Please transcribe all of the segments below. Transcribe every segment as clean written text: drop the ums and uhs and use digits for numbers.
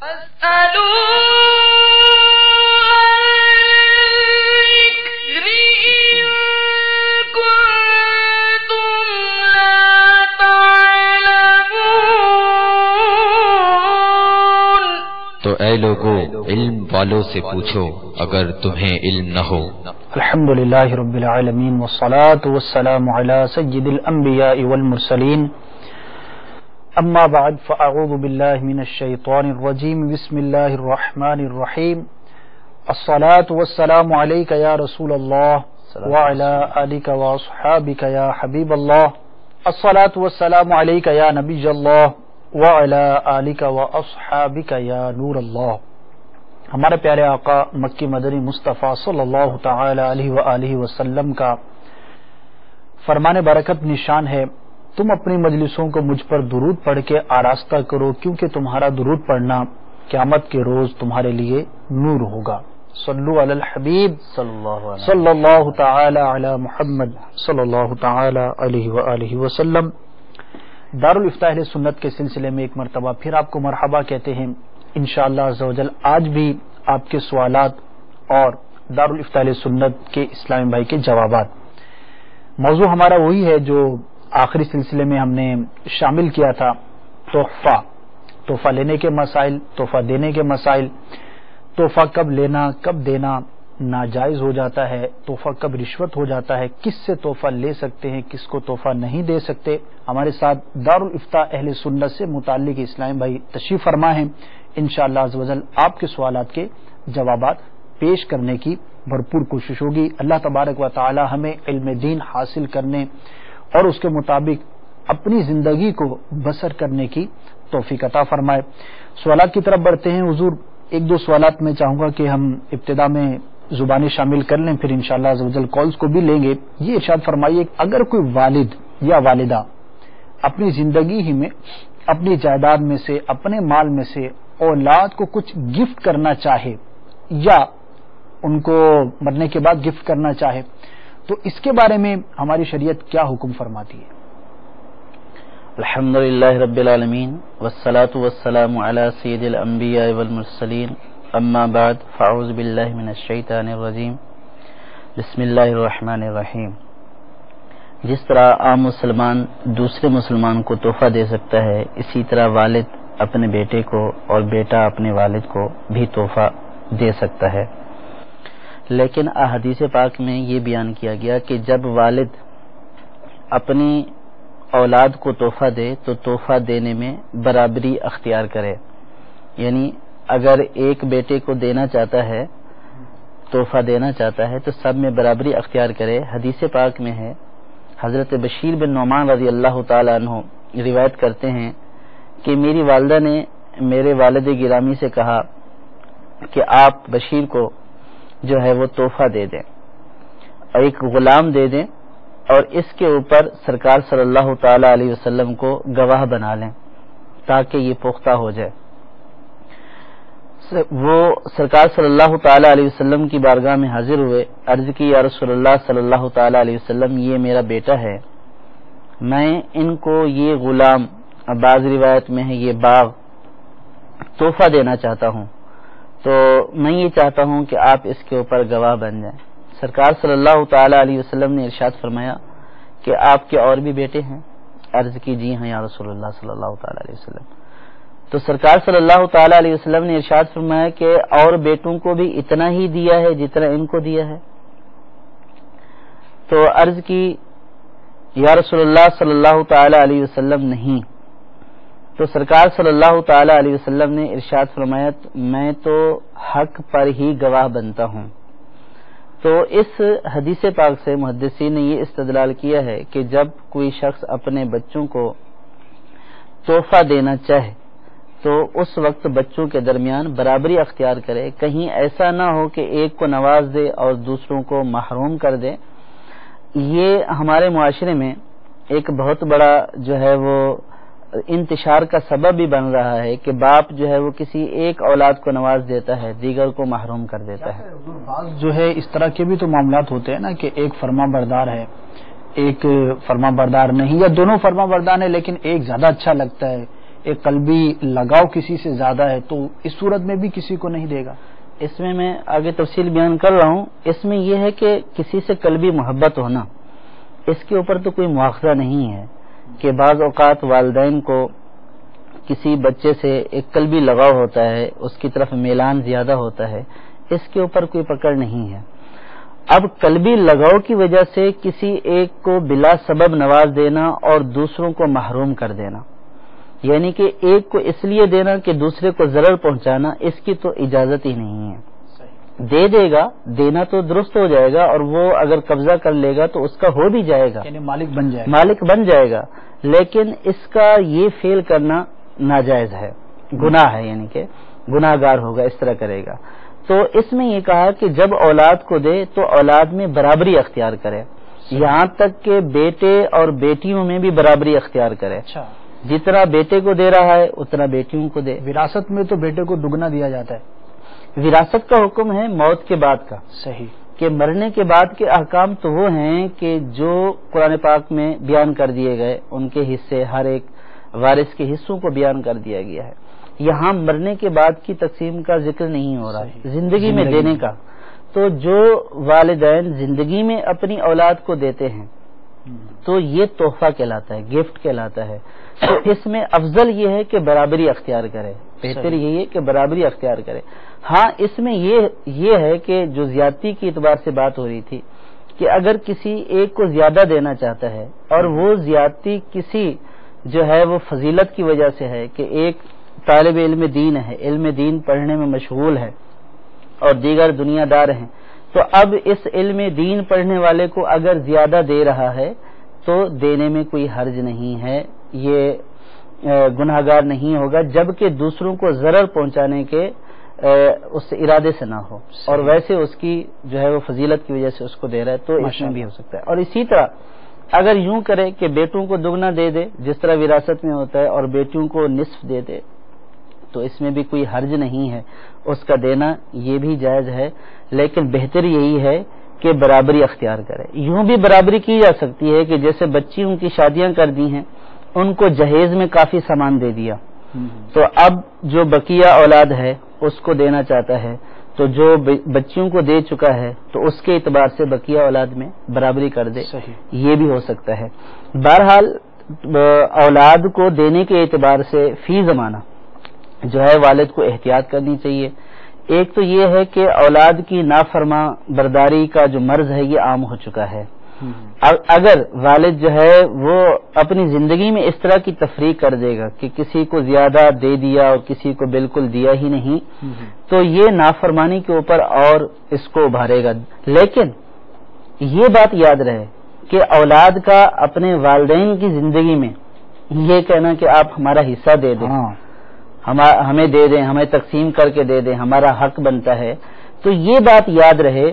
تو اے لوگو علم والوں سے پوچھو اگر تمہیں علم نہ ہو۔ الحمدللہ رب العالمین والصلاة والسلام علی سید الانبیاء والمرسلین، اما بعد فاعوذ باللہ من الشیطان الرجیم، بسم اللہ الرحمن الرحیم، الصلاة والسلام علیک یا رسول اللہ وعلی آلک واصحابک یا حبیب اللہ، الصلاة والسلام علیک یا نبی اللہ وعلی آلک واصحابک یا نور اللہ۔ ہمارے پیارے آقا مکی مدنی مصطفیٰ صلی اللہ تعالی علیہ وآلہ وسلم کا فرمان برکت نشان ہے، تم اپنی مجلسوں کو مجھ پر درود پڑھ کے آراستہ کرو، کیونکہ تمہارا درود پڑھنا قیامت کے روز تمہارے لیے نور ہوگا۔ صلو علی الحبیب صلی اللہ تعالی علی محمد صلی اللہ تعالی علیہ وآلہ وسلم۔ دارالفتاء اہل سنت کے سلسلے میں ایک مرتبہ پھر آپ کو مرحبا کہتے ہیں انشاءاللہ عز و جل۔ آج بھی آپ کے سوالات اور دارالفتاء اہل سنت کے اسلامی بھائی کے جوابات۔ موضوع ہمارا وہی ہے جو آخری سلسلے میں ہم نے شامل کیا تھا، تحفہ لینے کے مسائل، تحفہ دینے کے مسائل، تحفہ کب لینا کب دینا ناجائز ہو جاتا ہے، تحفہ کب رشوت ہو جاتا ہے، کس سے تحفہ لے سکتے ہیں، کس کو تحفہ نہیں دے سکتے۔ ہمارے ساتھ دارالفتاء اہل سنت سے متعلق اسلام بھائی تشریف فرما ہیں، انشاءاللہ عز و جل آپ کے سوالات کے جوابات پیش کرنے کی بھرپور کوشش ہوگی۔ اللہ تبارک و تعالی ہمیں علم دین حاصل کرنے اور اس کے مطابق اپنی زندگی کو بسر کرنے کی توفیق عطا فرمائے۔ سوالات کی طرف بڑھتے ہیں حضور۔ ایک دو سوالات میں چاہوں گا کہ ہم ابتدا میں زبانی شامل کر لیں، پھر انشاءاللہ عز و جل کالز کو بھی لیں گے۔ یہ ارشاد فرمائیے، اگر کوئی والد یا والدہ اپنی زندگی ہی میں اپنی جائیداد میں سے، اپنے مال میں سے اولاد کو کچھ گفٹ کرنا چاہے یا ان کو مرنے کے بعد گفٹ کرنا چاہے تو اس کے بارے میں ہماری شریعت کیا حکم فرماتی ہے؟ الحمدللہ رب العالمین والصلاة والسلام علی سید الانبیاء والمرسلین، اما بعد فاعوذ باللہ من الشیطان الرجیم، بسم اللہ الرحمن الرحیم۔ جس طرح عام مسلمان دوسرے مسلمان کو تحفہ دے سکتا ہے، اسی طرح والد اپنے بیٹے کو اور بیٹا اپنے والد کو بھی تحفہ دے سکتا ہے۔ لیکن احادیث پاک میں یہ بیان کیا گیا کہ جب والد اپنی اولاد کو تحفہ دے تو تحفہ دینے میں برابری اختیار کرے، یعنی اگر ایک بیٹے کو دینا چاہتا ہے، تحفہ دینا چاہتا ہے تو سب میں برابری اختیار کرے۔ حدیث پاک میں ہے، حضرت بشیر بن نعمان رضی اللہ تعالی عنہ روایت کرتے ہیں کہ میری والدہ نے میرے والد گرامی سے کہا کہ آپ بشیر کو جو ہے وہ تحفہ دے دیں اور ایک غلام دے دیں اور اس کے اوپر سرکار صلی اللہ تعالی علیہ وسلم کو گواہ بنا لیں تاکہ یہ پختہ ہو جائے۔ وہ سرکار صلی اللہ تعالی علیہ وسلم کی بارگاہ میں حاضر ہوئے، عرض کی یا رسول اللہ صلی اللہ تعالی علیہ وسلم، یہ میرا بیٹا ہے، میں ان کو یہ غلام، بعض روایت میں ہے یہ باغ تحفہ دینا چاہتا ہوں، تو میں یہ چاہتا ہوں کہ آپ اس کے اوپر گواہ بن جائیں۔ سرکار صلی اللہ تعالی علیہ وسلم نے ارشاد فرمایا کہ آپ کے اور بھی بیٹے ہیں؟ عرض کی جی ہاں یا رسول اللہ صلی اللہ تعالی علیہ وسلم۔ تو سرکار صلی اللہ تعالی علیہ وسلم نے ارشاد فرمایا کہ اور بیٹوں کو بھی اتنا ہی دیا ہے جتنا ان کو دیا ہے؟ تو عرض کی یا رسول اللہ صلی اللہ تعالی علیہ وسلم نہیں۔ تو سرکار صلی اللہ تعالی علیہ وسلم نے ارشاد فرمایا میں تو حق پر ہی گواہ بنتا ہوں۔ تو اس حدیث پاک سے محدثین نے یہ استدلال کیا ہے کہ جب کوئی شخص اپنے بچوں کو تحفہ دینا چاہے تو اس وقت بچوں کے درمیان برابری اختیار کرے، کہیں ایسا نہ ہو کہ ایک کو نواز دے اور دوسروں کو محروم کر دے۔ یہ ہمارے معاشرے میں ایک بہت بڑا جو ہے وہ انتشار کا سبب بھی بن رہا ہے کہ باپ جو ہے وہ کسی ایک اولاد کو نواز دیتا ہے، دیگر کو محروم کر دیتا ہے۔ بعض جو ہے اس طرح کے بھی تو معاملات ہوتے ہیں نا کہ ایک فرما بردار ہے، ایک فرما بردار نہیں، یا دونوں فرما بردار ہیں لیکن ایک زیادہ اچھا لگتا ہے، ایک قلبی لگاؤ کسی سے زیادہ ہے تو اس صورت میں بھی کسی کو نہیں دے گا؟ اس میں آگے تفصیل بیان کر رہا ہوں. اس میں یہ ہے کہ کسی سے قلبی محبت ہونا، اس کے اوپر تو کوئی مواخذہ نہیں ہے کہ بعض اوقات والدین کو کسی بچے سے ایک قلبی لگاؤ ہوتا ہے، اس کی طرف میلان زیادہ ہوتا ہے، اس کے اوپر کوئی پکڑ نہیں ہے. اب قلبی لگاؤ کی وجہ سے کسی ایک کو بلا سبب نواز دینا اور دوسروں کو محروم کر دینا، یعنی کہ ایک کو اس لیے دینا کہ دوسرے کو ضرر پہنچانا، اس کی تو اجازت ہی نہیں ہے. دے دے گا، دینا تو درست ہو جائے گا، اور وہ اگر قبضہ کر لے گا تو اس کا ہو بھی جائے گا، یعنی مالک بن جائے گا، لیکن اس کا یہ فعل کرنا ناجائز ہے، گناہ ہے، یعنی کہ گناہ گار ہوگا اس طرح کرے گا. تو اس میں یہ کہا کہ جب اولاد کو دے تو اولاد میں برابری اختیار کرے، یہاں تک کہ بیٹے اور بیٹیوں میں بھی برابری اختیار کرے. اچھا، جتنا بیٹے کو دے رہا ہے اتنا بیٹیوں کو دے. وراثت میں تو بیٹے کو دگنا دیا جاتا ہے. وراثت کا حکم ہے موت کے بعد کا، صحیح، کہ مرنے کے بعد کے احکام تو وہ ہیں کہ جو قرآن پاک میں بیان کر دیے گئے، ان کے حصے ہر ایک وارث کے حصوں کو بیان کر دیا گیا ہے. یہاں مرنے کے بعد کی تقسیم کا ذکر نہیں ہو رہا ہے، زندگی میں دینے کا. تو جو والدین زندگی میں اپنی اولاد کو دیتے ہیں تو یہ تحفہ کہلاتا ہے، گفٹ کہلاتا ہے. تو اس میں افضل یہ ہے کہ برابری اختیار کرے، بہتر یہی ہے کہ برابری اختیار کرے. ہاں اس میں یہ ہے کہ جو زیادتی کی اعتبار سے بات ہو رہی تھی کہ اگر کسی ایک کو زیادہ دینا چاہتا ہے اور وہ زیادتی کسی جو ہے وہ فضیلت کی وجہ سے ہے کہ ایک طالب علم دین ہے، علم دین پڑھنے میں مشغول ہے اور دیگر دنیا دار ہیں، تو اب اس علم دین پڑھنے والے کو اگر زیادہ دے رہا ہے تو دینے میں کوئی حرج نہیں ہے، یہ گناہ گار نہیں ہوگا، جبکہ دوسروں کو ضرر پہنچانے کے اس ارادے سے نہ ہو، اور ویسے اس کی جو ہے وہ فضیلت کی وجہ سے اس کو دے رہا ہے تو اس میں بھی ہو سکتا ہے. اور اسی طرح اگر یوں کرے کہ بیٹوں کو دگنا دے دے جس طرح وراثت میں ہوتا ہے اور بیٹیوں کو نصف دے دے تو اس میں بھی کوئی حرج نہیں ہے، اس کا دینا یہ بھی جائز ہے. لیکن بہتر یہی ہے کہ برابری اختیار کرے. یوں بھی برابری کی جا سکتی ہے کہ جیسے بچیوں کی شادیاں کر دی ہیں، ان کو جہیز میں کافی سامان دے دیا، تو اب جو بقیہ اولاد ہے اس کو دینا چاہتا ہے تو جو بچیوں کو دے چکا ہے تو اس کے اعتبار سے بقیہ اولاد میں برابری کر دے، یہ بھی ہو سکتا ہے. بہرحال اولاد کو دینے کے اعتبار سے فی زمانہ جو ہے والد کو احتیاط کرنی چاہیے. ایک تو یہ ہے کہ اولاد کی نافرما برداری کا جو مرض ہے یہ عام ہو چکا ہے. اگر والد جو ہے وہ اپنی زندگی میں اس طرح کی تفریق کر دے گا کہ کسی کو زیادہ دے دیا اور کسی کو بالکل دیا ہی نہیں، تو یہ نافرمانی کے اوپر اور اس کو ابھارے گا. لیکن یہ بات یاد رہے کہ اولاد کا اپنے والدین کی زندگی میں یہ کہنا کہ آپ ہمارا حصہ دے دیں، ہمیں دے دیں، ہمیں تقسیم کر کے دے دیں، ہمارا حق بنتا ہے، تو یہ بات یاد رہے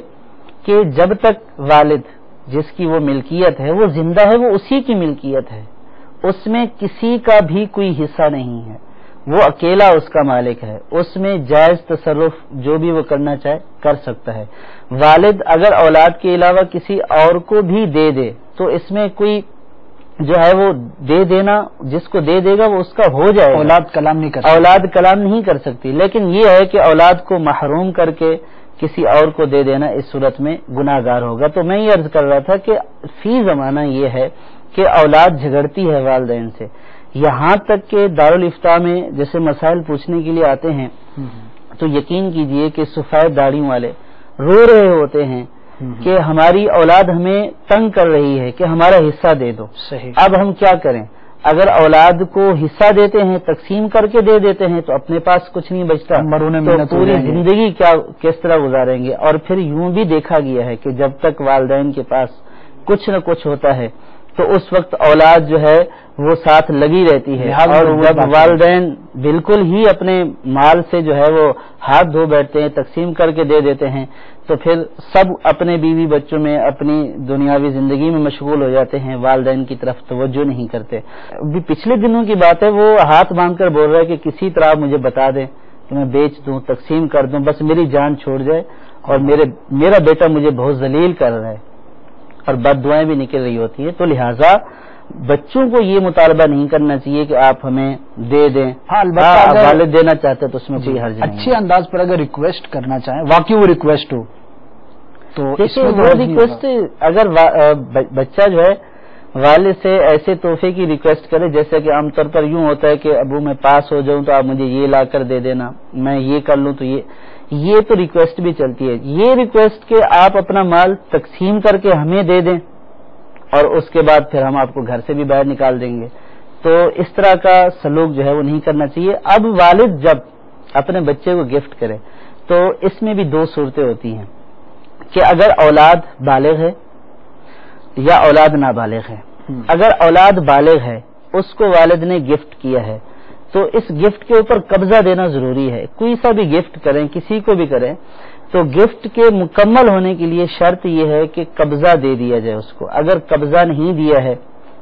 کہ جب تک والد جس کی وہ ملکیت ہے وہ زندہ ہے وہ اسی کی ملکیت ہے، اس میں کسی کا بھی کوئی حصہ نہیں ہے، وہ اکیلا اس کا مالک ہے، اس میں جائز تصرف جو بھی وہ کرنا چاہے کر سکتا ہے. والد اگر اولاد کے علاوہ کسی اور کو بھی دے دے تو اس میں کوئی جو ہے وہ دے دینا جس کو دے دے گا وہ اس کا ہو جائے گا، اولاد کلام نہیں کر سکتی. لیکن یہ ہے کہ اولاد کو محروم کر کے کسی اور کو دے دینا اس صورت میں گناہ گار ہوگا. تو میں یہ عرض کر رہا تھا کہ فی زمانہ یہ ہے کہ اولاد جھگڑتی ہے والدین سے، یہاں تک کہ دارالافتاء میں جیسے مسائل پوچھنے کے لیے آتے ہیں تو یقین کیجئے کہ سفید داڑھیوں والے رو رہے ہوتے ہیں کہ ہماری اولاد ہمیں تنگ کر رہی ہے کہ ہمارا حصہ دے دو. اب ہم کیا کریں؟ اگر اولاد کو حصہ دیتے ہیں، تقسیم کر کے دے دیتے ہیں تو اپنے پاس کچھ نہیں بچتا، تو پوری زندگی کس طرح گزاریں گے؟ اور پھر یوں بھی دیکھا گیا ہے کہ جب تک والدین کے پاس کچھ نہ کچھ ہوتا ہے تو اس وقت اولاد جو ہے وہ ساتھ لگی رہتی ہے، اور جب والدین بالکل ہی اپنے مال سے جو ہے وہ ہاتھ دھو بیٹھتے ہیں، تقسیم کر کے دے دیتے ہیں، تو پھر سب اپنے بیوی بچوں میں اپنی دنیاوی زندگی میں مشغول ہو جاتے ہیں، والدین کی طرف توجہ نہیں کرتے. ابھی پچھلے دنوں کی بات ہے، وہ ہاتھ باندھ کر بول رہا ہے کہ کسی طرح مجھے بتا دیں کہ میں بیچ دوں، تقسیم کر دوں، بس میری جان چھوڑ جائے، اور میرا بیٹا مجھے بہت ذلیل کر رہا ہے، اور بد دعائیں بھی نکل رہی ہوتی ہیں. تو لہٰذا بچوں کو یہ مطالبہ نہیں کرنا چاہیے کہ آپ ہمیں دے دیں. ہاں البتہ والد دینا چاہتے ہیں تو اس میں کوئی حرج نہیں. اچھے انداز پر اگر ریکویسٹ کرنا چاہیں، واقعی وہ ریکویسٹ ہو تو وہ ریکویسٹ اگر بچہ جو ہے والد سے ایسے تحفے کی ریکویسٹ کرے، جیسے کہ عام طور پر یوں ہوتا ہے کہ ابو میں پاس ہو جاؤں تو آپ مجھے یہ لا کر دے دینا، میں یہ کر لوں تو یہ تو ریکویسٹ بھی چلتی ہے. یہ ریکویسٹ کہ آپ اپنا مال تقسیم کر کے ہمیں دے دیں اور اس کے بعد پھر ہم آپ کو گھر سے بھی باہر نکال دیں گے، تو اس طرح کا سلوک جو ہے وہ نہیں کرنا چاہیے. اب والد جب اپنے بچے کو گفٹ کرے تو اس میں بھی دو صورتیں ہوتی ہیں کہ اگر اولاد بالغ ہے یا اولاد نابالغ ہے. اگر اولاد بالغ ہے، اس کو والد نے گفٹ کیا ہے، تو اس گفٹ کے اوپر قبضہ دینا ضروری ہے. کوئی سا بھی گفٹ کریں، کسی کو بھی کریں، تو گفٹ کے مکمل ہونے کے لیے شرط یہ ہے کہ قبضہ دے دیا جائے اس کو. اگر قبضہ نہیں دیا ہے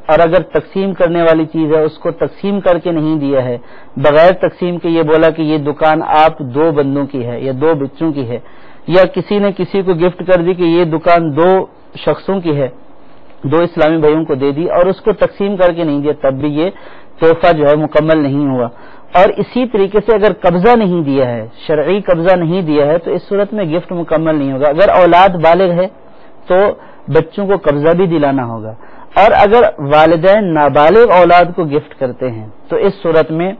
اور اگر تقسیم کرنے والی چیز ہے اس کو تقسیم کر کے نہیں دیا ہے، بغیر تقسیم کے یہ بولا کہ یہ دکان آپ 2 بندوں کی ہے یا 2 بچوں کی ہے، یا کسی نے کسی کو گفٹ کر دی کہ یہ دکان 2 شخصوں کی ہے، 2 اسلامی بھائیوں کو دے دی اور اس کو تقسیم کر کے نہیں دیا، تب بھی یہ تحفہ جو ہے مکمل نہیں ہوا. اور اسی طریقے سے اگر قبضہ نہیں دیا ہے، شرعی قبضہ نہیں دیا ہے، تو اس صورت میں گفٹ مکمل نہیں ہوگا. اگر اولاد بالغ ہے تو بچوں کو قبضہ بھی دلانا ہوگا، اور اگر والدین نابالغ اولاد کو گفٹ کرتے ہیں تو اس صورت میں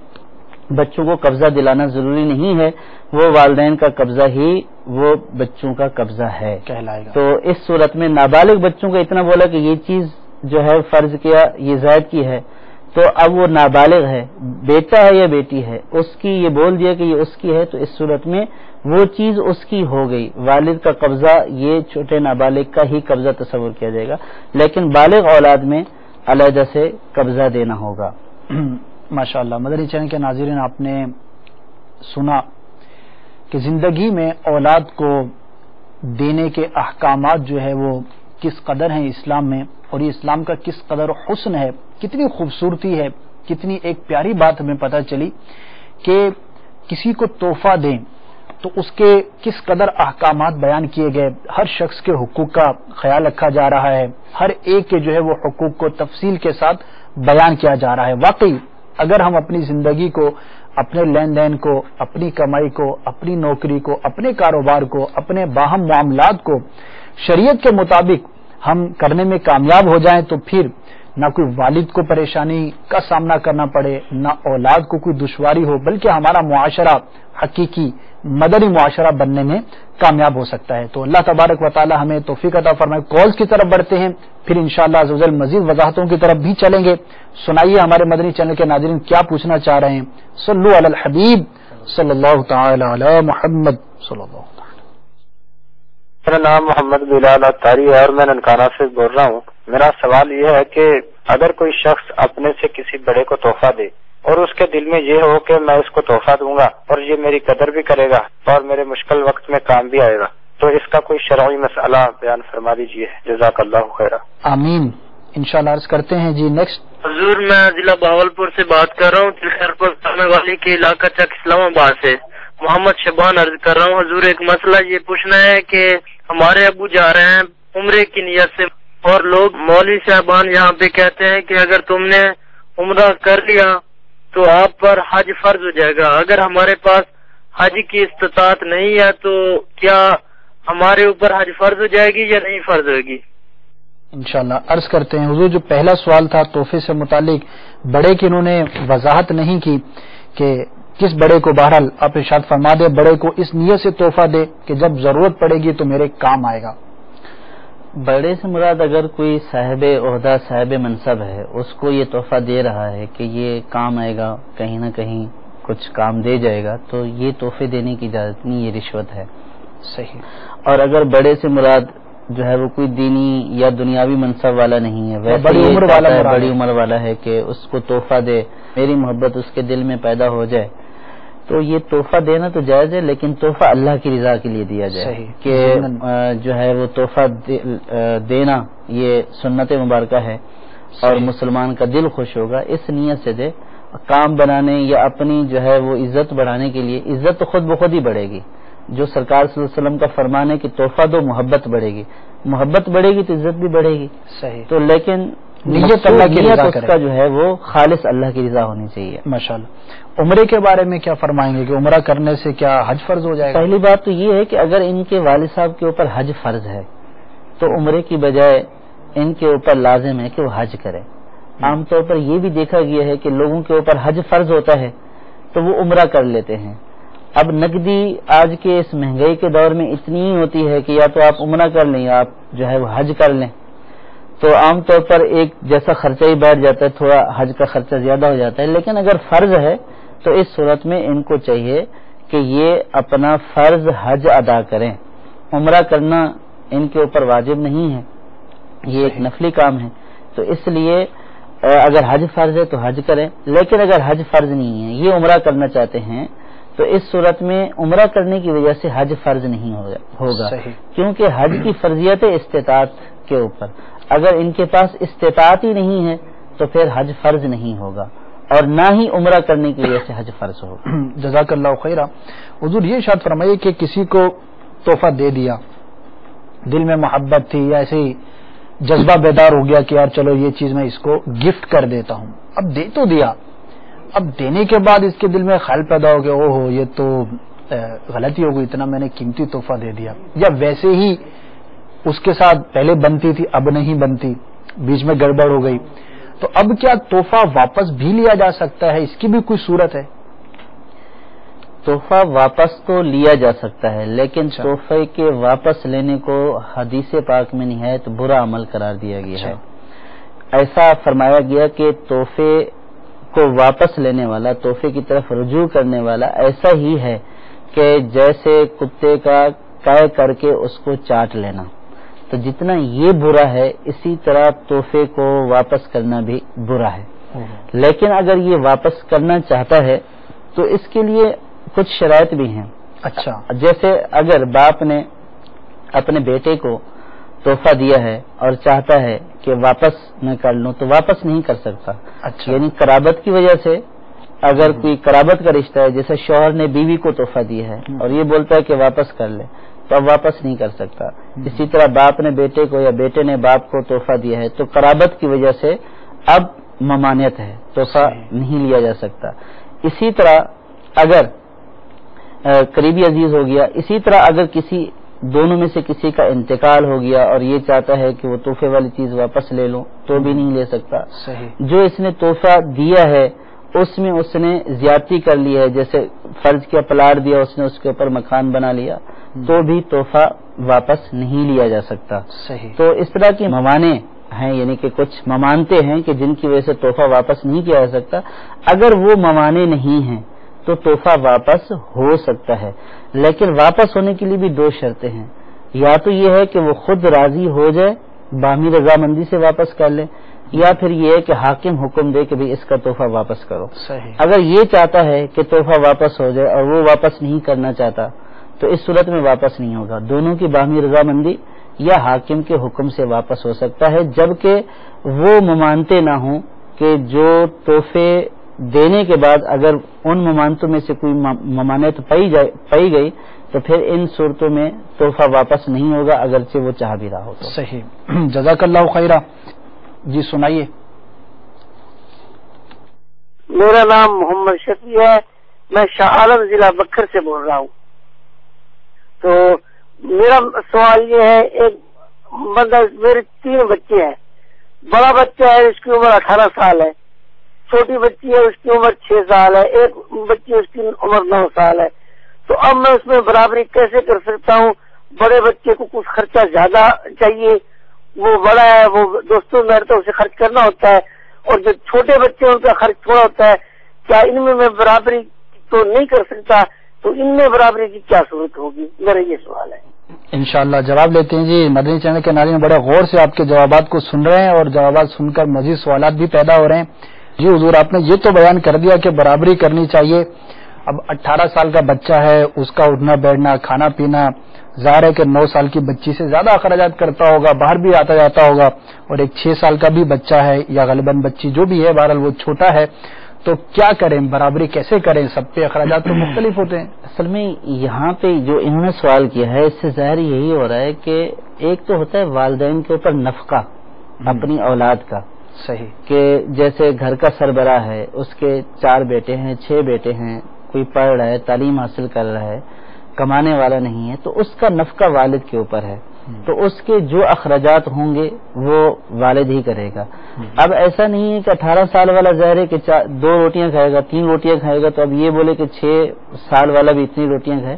بچوں کو قبضہ دلانا ضروری نہیں ہے، وہ والدین کا قبضہ ہی وہ بچوں کا قبضہ ہے کہلائے گا. تو اس صورت میں نابالغ بچوں کو اتنا بولا کہ یہ چیز جو ہے فرض کیا یہ زید کی ہے، تو اب وہ نابالغ ہے، بیٹا ہے یا بیٹی ہے، اس کی یہ بول دیا کہ یہ اس کی ہے، تو اس صورت میں وہ چیز اس کی ہو گئی. والد کا قبضہ یہ چھوٹے نابالغ کا ہی قبضہ تصور کیا جائے گا، لیکن بالغ اولاد میں علیحدہ سے قبضہ دینا ہوگا. ماشاء اللہ. مدنی چینل کے ناظرین، آپ نے سنا کہ زندگی میں اولاد کو دینے کے احکامات جو ہے وہ کس قدر ہیں اسلام میں، اور یہ اسلام کا کس قدر حسن ہے، کتنی خوبصورتی ہے، کتنی ایک پیاری بات ہمیں پتہ چلی کہ کسی کو تحفہ دیں تو اس کے کس قدر احکامات بیان کیے گئے. ہر شخص کے حقوق کا خیال رکھا جا رہا ہے، ہر ایک کے جو ہے وہ حقوق کو تفصیل کے ساتھ بیان کیا جا رہا ہے. واقعی اگر ہم اپنی زندگی کو، اپنے لین دین کو، اپنی کمائی کو، اپنی نوکری کو، اپنے کاروبار کو، اپنے باہم معاملات کو شریعت کے مطابق ہم کرنے میں کامیاب ہو جائیں تو پھر نہ کوئی والد کو پریشانی کا سامنا کرنا پڑے، نہ اولاد کو کوئی دشواری ہو، بلکہ ہمارا معاشرہ حقیقی مدنی معاشرہ بننے میں کامیاب ہو سکتا ہے. تو اللہ تبارک و تعالی ہمیں توفیق عطا فرمائے. کالز کی طرف بڑھتے ہیں، پھر انشاءاللہ عز و جل مزید وضاحتوں کی طرف بھی چلیں گے. سنائیے ہمارے مدنی چینل کے ناظرین کیا پوچھنا چاہ رہے ہیں. صلو علی الحبیب صلی اللہ تعالی علی محمد صلی اللہ تعالی. میرا نام محمد بلال اتاری ہے اور میں ننکانہ سے بول رہا ہوں. میرا سوال یہ ہے کہ اگر کوئی شخص اپنے سے کسی بڑے کو تحفہ دے اور اس کے دل میں یہ ہو کہ میں اس کو تحفہ دوں گا اور یہ میری قدر بھی کرے گا اور میرے مشکل وقت میں کام بھی آئے گا، تو اس کا کوئی شرعی مسئلہ بیان فرما دیجیے. جزاک اللہ خیر. آمین. انشاءاللہ عرض کرتے ہیں. جی نیکسٹ. حضور میں ضلع بہاولپور سے بات کر رہا ہوں، خیرپور سامنے والی کے علاقہ چک اسلام آباد سے محمد شبان عرض کر رہا ہوں. حضور ایک مسئلہ یہ پوچھنا ہے کہ ہمارے ابو جا رہے ہیں عمرے کی نیت سے، اور لوگ مولوی صاحبان یہاں پہ کہتے ہیں کہ اگر تم نے عمرہ کر لیا تو آپ پر حج فرض ہو جائے گا. اگر ہمارے پاس حج کی استطاعت نہیں ہے تو کیا ہمارے اوپر حج فرض ہو جائے گی یا نہیں فرض ہوگی؟ انشاءاللہ عرض کرتے ہیں. حضور جو پہلا سوال تھا تحفے سے متعلق، بڑے کی انہوں نے وضاحت نہیں کی کہ کس بڑے کو، بہرحال آپ ارشاد فرما دے بڑے کو اس نیت سے تحفہ دے کہ جب ضرورت پڑے گی تو میرے کام آئے گا. بڑے سے مراد اگر کوئی صاحب عہدہ صاحب منصب ہے، اس کو یہ تحفہ دے رہا ہے کہ یہ کام آئے گا، کہیں نہ کہیں کچھ کام دے جائے گا، تو یہ تحفے دینے کی اجازت نہیں، یہ رشوت ہے. صحیح. اور اگر بڑے سے مراد جو ہے وہ کوئی دینی یا دنیاوی منصب والا نہیں ہے، ویسے بڑی عمر والا ہے کہ اس کو تحفہ دے، میری محبت اس کے دل میں پیدا ہو جائے، تو یہ تحفہ دینا تو جائز ہے، لیکن تحفہ اللہ کی رضا کے لیے دیا جائے کہ جو ہے وہ تحفہ دینا یہ سنت مبارکہ ہے اور مسلمان کا دل خوش ہوگا، اس نیت سے دے. کام بنانے یا اپنی جو ہے وہ عزت بڑھانے کے لیے، عزت تو خود بخود ہی بڑھے گی. جو سرکار صلی اللہ علیہ وسلم کا فرمان ہے کہ تحفہ دو محبت بڑھے گی، محبت بڑھے گی تو عزت بھی بڑھے گی. صحیح. تو لیکن نیت اللہ کی رضا اس کا جو ہے وہ خالص اللہ کی رضا ہونی چاہیے. ماشاءاللہ. عمرے کے بارے میں کیا فرمائیں گے کہ عمرہ کرنے سے کیا حج فرض ہو جائے گا؟ پہلی بات تو یہ ہے کہ اگر ان کے والد صاحب کے اوپر حج فرض ہے تو عمرے کی بجائے ان کے اوپر لازم ہے کہ وہ حج کرے. عام طور پر یہ بھی دیکھا گیا ہے کہ لوگوں کے اوپر حج فرض ہوتا ہے تو وہ عمرہ کر لیتے ہیں. اب نقدی آج کے اس مہنگائی کے دور میں اتنی ہی ہوتی ہے کہ یا تو آپ عمرہ کر لیں یا آپ جو ہے وہ حج کر لیں, تو عام طور پر ایک جیسا خرچہ ہی بیٹھ جاتا ہے, تھوڑا حج کا خرچہ زیادہ ہو جاتا ہے. لیکن اگر فرض ہے تو اس صورت میں ان کو چاہیے کہ یہ اپنا فرض حج ادا کریں. عمرہ کرنا ان کے اوپر واجب نہیں ہے, یہ ایک نفلی کام ہے. تو اس لیے اگر حج فرض ہے تو حج کریں, لیکن اگر حج فرض نہیں ہے, یہ عمرہ کرنا چاہتے ہیں, تو اس صورت میں عمرہ کرنے کی وجہ سے حج فرض نہیں ہوگا, کیونکہ حج کی فرضیت استطاعت کے اوپر. اگر ان کے پاس استطاعت ہی نہیں ہے تو پھر حج فرض نہیں ہوگا, اور نہ ہی عمرہ کرنے کی وجہ سے حج فرض ہوگا. جزاک اللہ خیرہ. حضور یہ ارشاد فرمائیے کہ کسی کو تحفہ دے دیا, دل میں محبت تھی یا ایسے ہی جذبہ بیدار ہو گیا کہ یار چلو یہ چیز میں اس کو گفٹ کر دیتا ہوں, اب دے تو دیا, اب دینے کے بعد اس کے دل میں خیال پیدا ہو گیا او ہو یہ تو غلطی ہو گئی, اتنا میں نے قیمتی تحفہ دے دیا, یا ویسے ہی اس کے ساتھ پہلے بنتی تھی اب نہیں بنتی, بیچ میں گڑبڑ ہو گئی, تو اب کیا تحفہ واپس بھی لیا جا سکتا ہے؟ اس کی بھی کوئی صورت ہے؟ تحفہ واپس تو لیا جا سکتا ہے, لیکن تحفے کے واپس لینے کو حدیث پاک میں نہایت برا عمل قرار دیا گیا ہے. ایسا فرمایا گیا کہ تحفے کو واپس لینے والا, تحفے کی طرف رجوع کرنے والا ایسا ہی ہے کہ جیسے کتے کا قے کر کے اس کو چاٹ لینا. تو جتنا یہ برا ہے اسی طرح تحفے کو واپس کرنا بھی برا ہے. لیکن اگر یہ واپس کرنا چاہتا ہے تو اس کے لیے کچھ شرائط بھی ہیں. اچھا, جیسے اگر باپ نے اپنے بیٹے کو تحفہ دیا ہے اور چاہتا ہے کہ واپس میں کر لوں تو واپس نہیں کر سکتا. اچھا, یعنی قرابت کی وجہ سے اگر کوئی قرابت کا رشتہ ہے, جیسے شوہر نے بیوی کو تحفہ دیا ہے اور یہ بولتا ہے کہ واپس کر لے, تو اب واپس نہیں کر سکتا. اسی طرح باپ نے بیٹے کو یا بیٹے نے باپ کو تحفہ دیا ہے تو قرابت کی وجہ سے اب ممانعت ہے, تحفہ نہیں لیا جا سکتا. اسی طرح اگر قریبی عزیز ہو گیا, اسی طرح اگر کسی دونوں میں سے کسی کا انتقال ہو گیا اور یہ چاہتا ہے کہ وہ تحفے والی چیز واپس لے لوں تو بھی نہیں لے سکتا. جو اس نے تحفہ دیا ہے اس میں اس نے زیادتی کر لی ہے, جیسے فرض کیا پلاٹ دیا اس نے, اس کے اوپر مکان بنا لیا, تو بھی تحفہ واپس نہیں لیا جا سکتا. تو اس طرح کی ممانع ہیں, یعنی کہ کچھ ممانتے ہیں کہ جن کی وجہ سے تحفہ واپس نہیں کیا جا سکتا. اگر وہ ممانع نہیں ہیں تو تحفہ واپس ہو سکتا ہے, لیکن واپس ہونے کے لیے بھی دو شرطیں ہیں. یا تو یہ ہے کہ وہ خود راضی ہو جائے, باہمی رضامندی سے واپس کر لے, یا پھر یہ ہے کہ حاکم حکم دے کہ اس کا تحفہ واپس کرو. اگر یہ چاہتا ہے کہ تحفہ واپس ہو جائے اور وہ واپس نہیں کرنا چاہتا تو اس صورت میں واپس نہیں ہوگا. دونوں کی باہمی رضامندی یا حاکم کے حکم سے واپس ہو سکتا ہے, جبکہ وہ ممانتے نہ ہوں کہ جو تحفے دینے کے بعد اگر ان ممانتوں میں سے کوئی ممانعت پائی گئی تو پھر ان صورتوں میں تحفہ واپس نہیں ہوگا, اگرچہ وہ چاہ بھی رہا ہو. تو صحیح. جزاک اللہ خیرہ. جی سنائیے. میرا نام محمد شفیع ہے, میں شاہ عالم ضلع بکھر سے بول رہا ہوں. تو میرا سوال یہ ہے, ایک بندہ, میرے 3 بچے ہیں. بڑا بچہ ہے اس کی عمر 18 سال ہے, چھوٹی بچی ہے اس کی عمر 6 سال ہے, ایک بچی اس کی عمر 9 سال ہے. تو اب میں اس میں برابری کیسے کر سکتا ہوں؟ بڑے بچے کو کچھ خرچہ زیادہ چاہیے, وہ بڑا ہے, وہ دوستوں میں رہتا ہے, اسے خرچ کرنا ہوتا ہے, اور جو چھوٹے بچے ہیں ان کا خرچ تھوڑا ہوتا ہے. کیا ان میں برابری تو نہیں کر سکتا, تو ان میں برابری کی کیا صورت ہوگی؟ میرا یہ سوال ہے. انشاءاللہ جواب لیتے ہیں. جی مدنی چینل کے ناظرین بڑے غور سے آپ کے جوابات کو سن رہے ہیں اور جوابات سن کر مزید سوالات بھی پیدا ہو رہے ہیں. جی حضور, آپ نے یہ تو بیان کر دیا کہ برابری کرنی چاہیے. اب 18 سال کا بچہ ہے, اس کا اٹھنا بیٹھنا کھانا پینا, ظاہر ہے کہ 9 سال کی بچی سے زیادہ اخراجات کرتا ہوگا, باہر بھی آتا جاتا ہوگا, اور ایک 6 سال کا بھی بچہ ہے یا غالباً بچی جو بھی ہے, بہرحال وہ چھوٹا ہے. تو کیا کریں, برابری کیسے کریں؟ سب پہ اخراجات تو مختلف ہوتے ہیں. اصل میں یہاں پہ جو انہوں نے سوال کیا ہے اس سے ظاہر یہی ہو رہا ہے کہ ایک تو ہوتا ہے والدین کے اوپر نفقہ اپنی اولاد کا, صحیح کہ جیسے گھر کا سربراہ ہے، اس کے 4 بیٹے ہیں 6 بیٹے ہیں، کوئی پڑھ رہا ہے، تعلیم حاصل کر رہا ہے، کمانے والا نہیں ہے، تو اس کا نفقہ والد کے اوپر ہے، تو اس کے جو اخراجات ہوں گے وہ والد ہی کرے گا۔ اب ایسا نہیں ہے کہ 18 سال والا ظاہر ہے کہ 2 روٹیاں کھائے گا، 3 روٹیاں کھائے گا، تو اب یہ بولے کہ 6 سال والا بھی اتنی روٹیاں کھائے،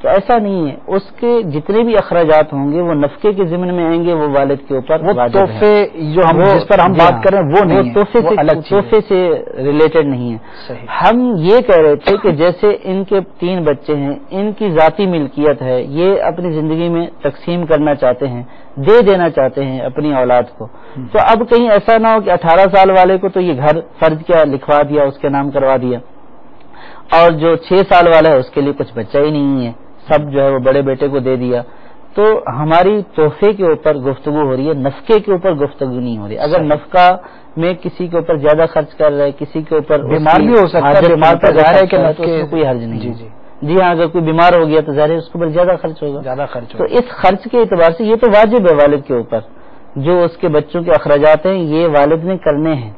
تو ایسا نہیں ہے۔ اس کے جتنے بھی اخراجات ہوں گے وہ نفقے کے ضمن میں آئیں گے، وہ والد کے اوپر وہ تحفے جو ہم جس پر ہم بات کر رہے ہیں وہ نہیں، تحفے سے ریلیٹڈ نہیں ہے۔ ہم یہ کہہ رہے تھے کہ جیسے ان کے 3 بچے ہیں، ان کی ذاتی ملکیت ہے، یہ اپنی زندگی میں تقسیم کرنا چاہتے ہیں، دے دینا چاہتے ہیں اپنی اولاد کو، تو اب کہیں ایسا نہ ہو کہ 18 سال والے کو تو یہ گھر فرض کیا لکھوا دیا، اس کے نام کروا دیا، اور جو 6 سال والا ہے اس کے لیے کچھ بچہ ہی نہیں ہے، سب جو ہے وہ بڑے بیٹے کو دے دیا۔ تو ہماری تحفے کے اوپر گفتگو ہو رہی ہے، نفقے کے اوپر گفتگو نہیں ہو رہی۔ اگر نفقہ میں کسی کے اوپر زیادہ خرچ کر رہا ہے، کسی کے اوپر بیمار بھی ہو سکتا ہے، بیمار پر ظاہر ہے کہ کوئی حرج نہیں۔ جی ہاں، اگر کوئی بیمار ہو گیا تو ظاہر ہے اس کے اوپر زیادہ خرچ ہوگا، زیادہ خرچ تو اس خرچ کے اعتبار سے یہ تو واجب ہے والد کے اوپر، جو اس کے بچوں کے اخراجات ہیں یہ والد نے کرنے ہیں۔